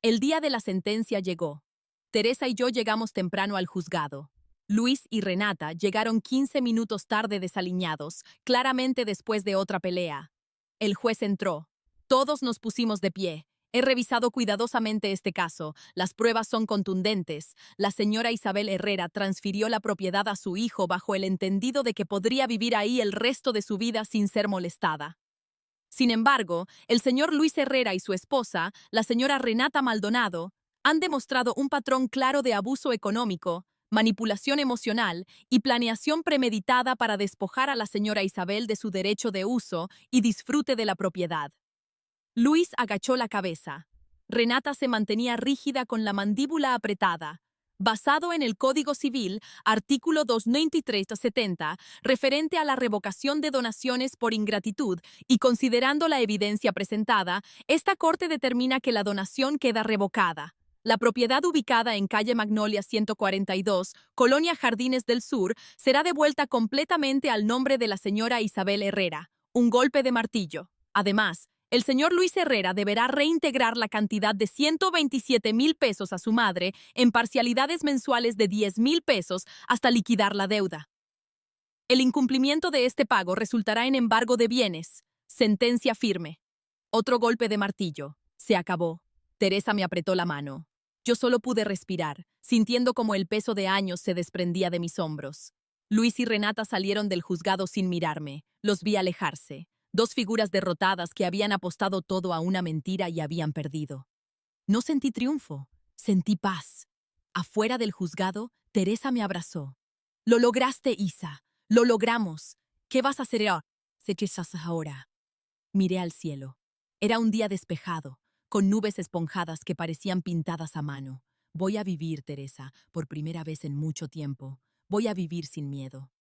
El día de la sentencia llegó. Teresa y yo llegamos temprano al juzgado. Luis y Renata llegaron 15 minutos tarde desaliñados, claramente después de otra pelea. El juez entró. Todos nos pusimos de pie. He revisado cuidadosamente este caso. Las pruebas son contundentes. La señora Isabel Herrera transfirió la propiedad a su hijo bajo el entendido de que podría vivir ahí el resto de su vida sin ser molestada. Sin embargo, el señor Luis Herrera y su esposa, la señora Renata Maldonado, han demostrado un patrón claro de abuso económico, manipulación emocional y planeación premeditada para despojar a la señora Isabel de su derecho de uso y disfrute de la propiedad. Luis agachó la cabeza. Renata se mantenía rígida con la mandíbula apretada. Basado en el Código Civil, artículo 293-70, referente a la revocación de donaciones por ingratitud y considerando la evidencia presentada, esta Corte determina que la donación queda revocada. La propiedad ubicada en calle Magnolia 142, Colonia Jardines del Sur, será devuelta completamente al nombre de la señora Isabel Herrera. Un golpe de martillo. Además, el señor Luis Herrera deberá reintegrar la cantidad de 127,000 pesos a su madre en parcialidades mensuales de 10,000 pesos hasta liquidar la deuda. El incumplimiento de este pago resultará en embargo de bienes. Sentencia firme. Otro golpe de martillo. Se acabó. Teresa me apretó la mano. Yo solo pude respirar, sintiendo como el peso de años se desprendía de mis hombros. Luis y Renata salieron del juzgado sin mirarme. Los vi alejarse. Dos figuras derrotadas que habían apostado todo a una mentira y habían perdido. No sentí triunfo, sentí paz. Afuera del juzgado, Teresa me abrazó. Lo lograste, Isa. Lo logramos. ¿Qué vas a hacer ahora? Miré al cielo. Era un día despejado, con nubes esponjadas que parecían pintadas a mano. Voy a vivir, Teresa, por primera vez en mucho tiempo. Voy a vivir sin miedo.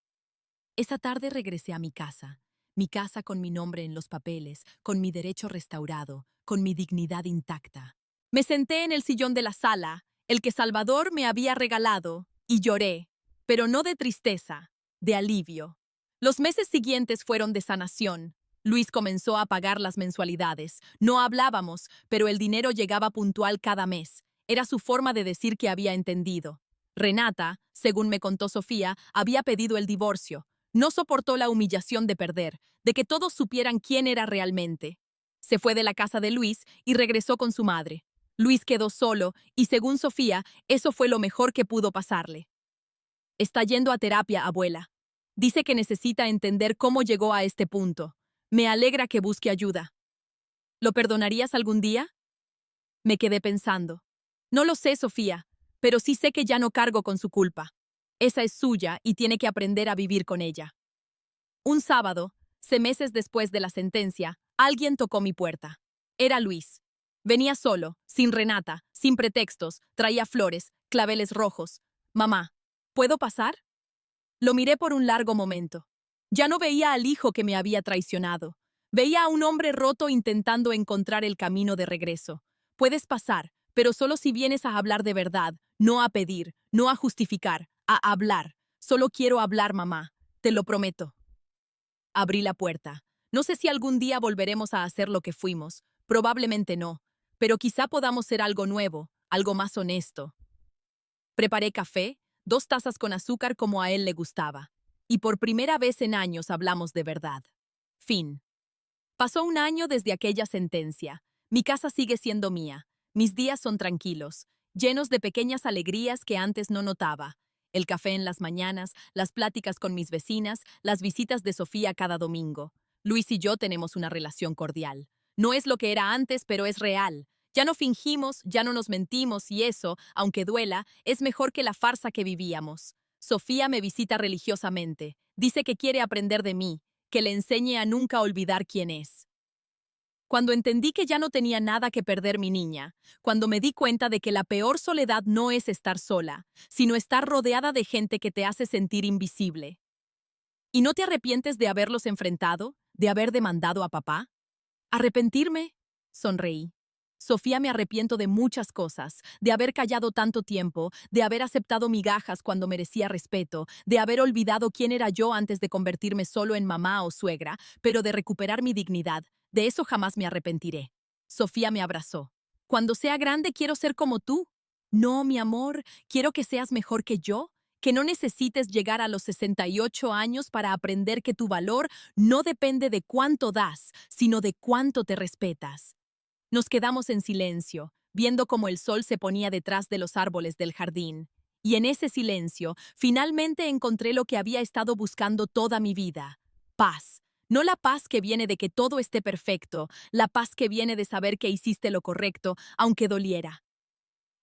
Esa tarde regresé a mi casa con mi nombre en los papeles, con mi derecho restaurado, con mi dignidad intacta. Me senté en el sillón de la sala, el que Salvador me había regalado, y lloré, pero no de tristeza, de alivio. Los meses siguientes fueron de sanación. Luis comenzó a pagar las mensualidades. No hablábamos, pero el dinero llegaba puntual cada mes. Era su forma de decir que había entendido. Renata, según me contó Sofía, había pedido el divorcio. No soportó la humillación de perder, de que todos supieran quién era realmente. Se fue de la casa de Luis y regresó con su madre. Luis quedó solo y, según Sofía, eso fue lo mejor que pudo pasarle. Está yendo a terapia, abuela. Dice que necesita entender cómo llegó a este punto. Me alegra que busque ayuda. ¿Lo perdonarías algún día? Me quedé pensando. No lo sé, Sofía, pero sí sé que ya no cargo con su culpa. Esa es suya y tiene que aprender a vivir con ella. Un sábado, meses después de la sentencia, alguien tocó mi puerta. Era Luis. Venía solo, sin Renata, sin pretextos, traía flores, claveles rojos. Mamá, ¿puedo pasar? Lo miré por un largo momento. Ya no veía al hijo que me había traicionado. Veía a un hombre roto intentando encontrar el camino de regreso. Puedes pasar, pero solo si vienes a hablar de verdad, no a pedir, no a justificar, a hablar. Solo quiero hablar, mamá. Te lo prometo. Abrí la puerta. No sé si algún día volveremos a hacer lo que fuimos. Probablemente no. Pero quizá podamos ser algo nuevo, algo más honesto. Preparé café, 2 tazas con azúcar como a él le gustaba. Y por primera vez en años hablamos de verdad. Fin. Pasó un año desde aquella sentencia. Mi casa sigue siendo mía. Mis días son tranquilos, llenos de pequeñas alegrías que antes no notaba. El café en las mañanas, las pláticas con mis vecinas, las visitas de Sofía cada domingo. Luis y yo tenemos una relación cordial. No es lo que era antes, pero es real. Ya no fingimos, ya no nos mentimos y eso, aunque duela, es mejor que la farsa que vivíamos. Sofía me visita religiosamente. Dice que quiere aprender de mí, que le enseñe a nunca olvidar quién es. Cuando entendí que ya no tenía nada que perder mi niña, cuando me di cuenta de que la peor soledad no es estar sola, sino estar rodeada de gente que te hace sentir invisible. ¿Y no te arrepientes de haberlos enfrentado? ¿De haber demandado a papá? ¿Arrepentirme? Sonreí. Sofía, me arrepiento de muchas cosas, de haber callado tanto tiempo, de haber aceptado migajas cuando merecía respeto, de haber olvidado quién era yo antes de convertirme solo en mamá o suegra, pero de recuperar mi dignidad. De eso jamás me arrepentiré. Sofía me abrazó. Cuando sea grande quiero ser como tú. No, mi amor, quiero que seas mejor que yo, que no necesites llegar a los 68 años para aprender que tu valor no depende de cuánto das, sino de cuánto te respetas. Nos quedamos en silencio, viendo cómo el sol se ponía detrás de los árboles del jardín. Y en ese silencio, finalmente encontré lo que había estado buscando toda mi vida. Paz. No la paz que viene de que todo esté perfecto, la paz que viene de saber que hiciste lo correcto, aunque doliera.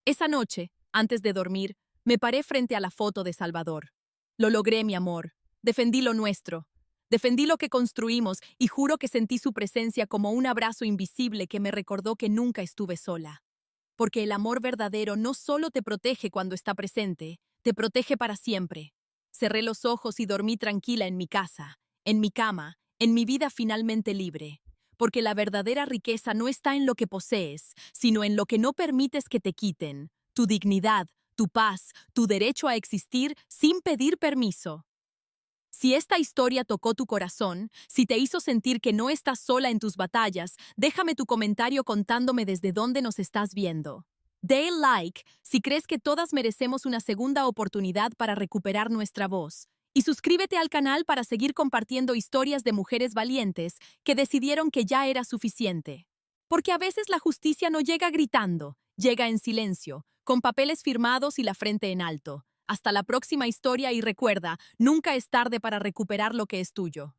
Esa noche, antes de dormir, me paré frente a la foto de Salvador. Lo logré, mi amor. Defendí lo nuestro. Defendí lo que construimos y juro que sentí su presencia como un abrazo invisible que me recordó que nunca estuve sola. Porque el amor verdadero no solo te protege cuando está presente, te protege para siempre. Cerré los ojos y dormí tranquila en mi casa, en mi cama, en mi vida finalmente libre. Porque la verdadera riqueza no está en lo que posees, sino en lo que no permites que te quiten, tu dignidad, tu paz, tu derecho a existir sin pedir permiso. Si esta historia tocó tu corazón, si te hizo sentir que no estás sola en tus batallas, déjame tu comentario contándome desde dónde nos estás viendo. Dale like si crees que todas merecemos una segunda oportunidad para recuperar nuestra voz. Y suscríbete al canal para seguir compartiendo historias de mujeres valientes que decidieron que ya era suficiente. Porque a veces la justicia no llega gritando, llega en silencio, con papeles firmados y la frente en alto. Hasta la próxima historia y recuerda, nunca es tarde para recuperar lo que es tuyo.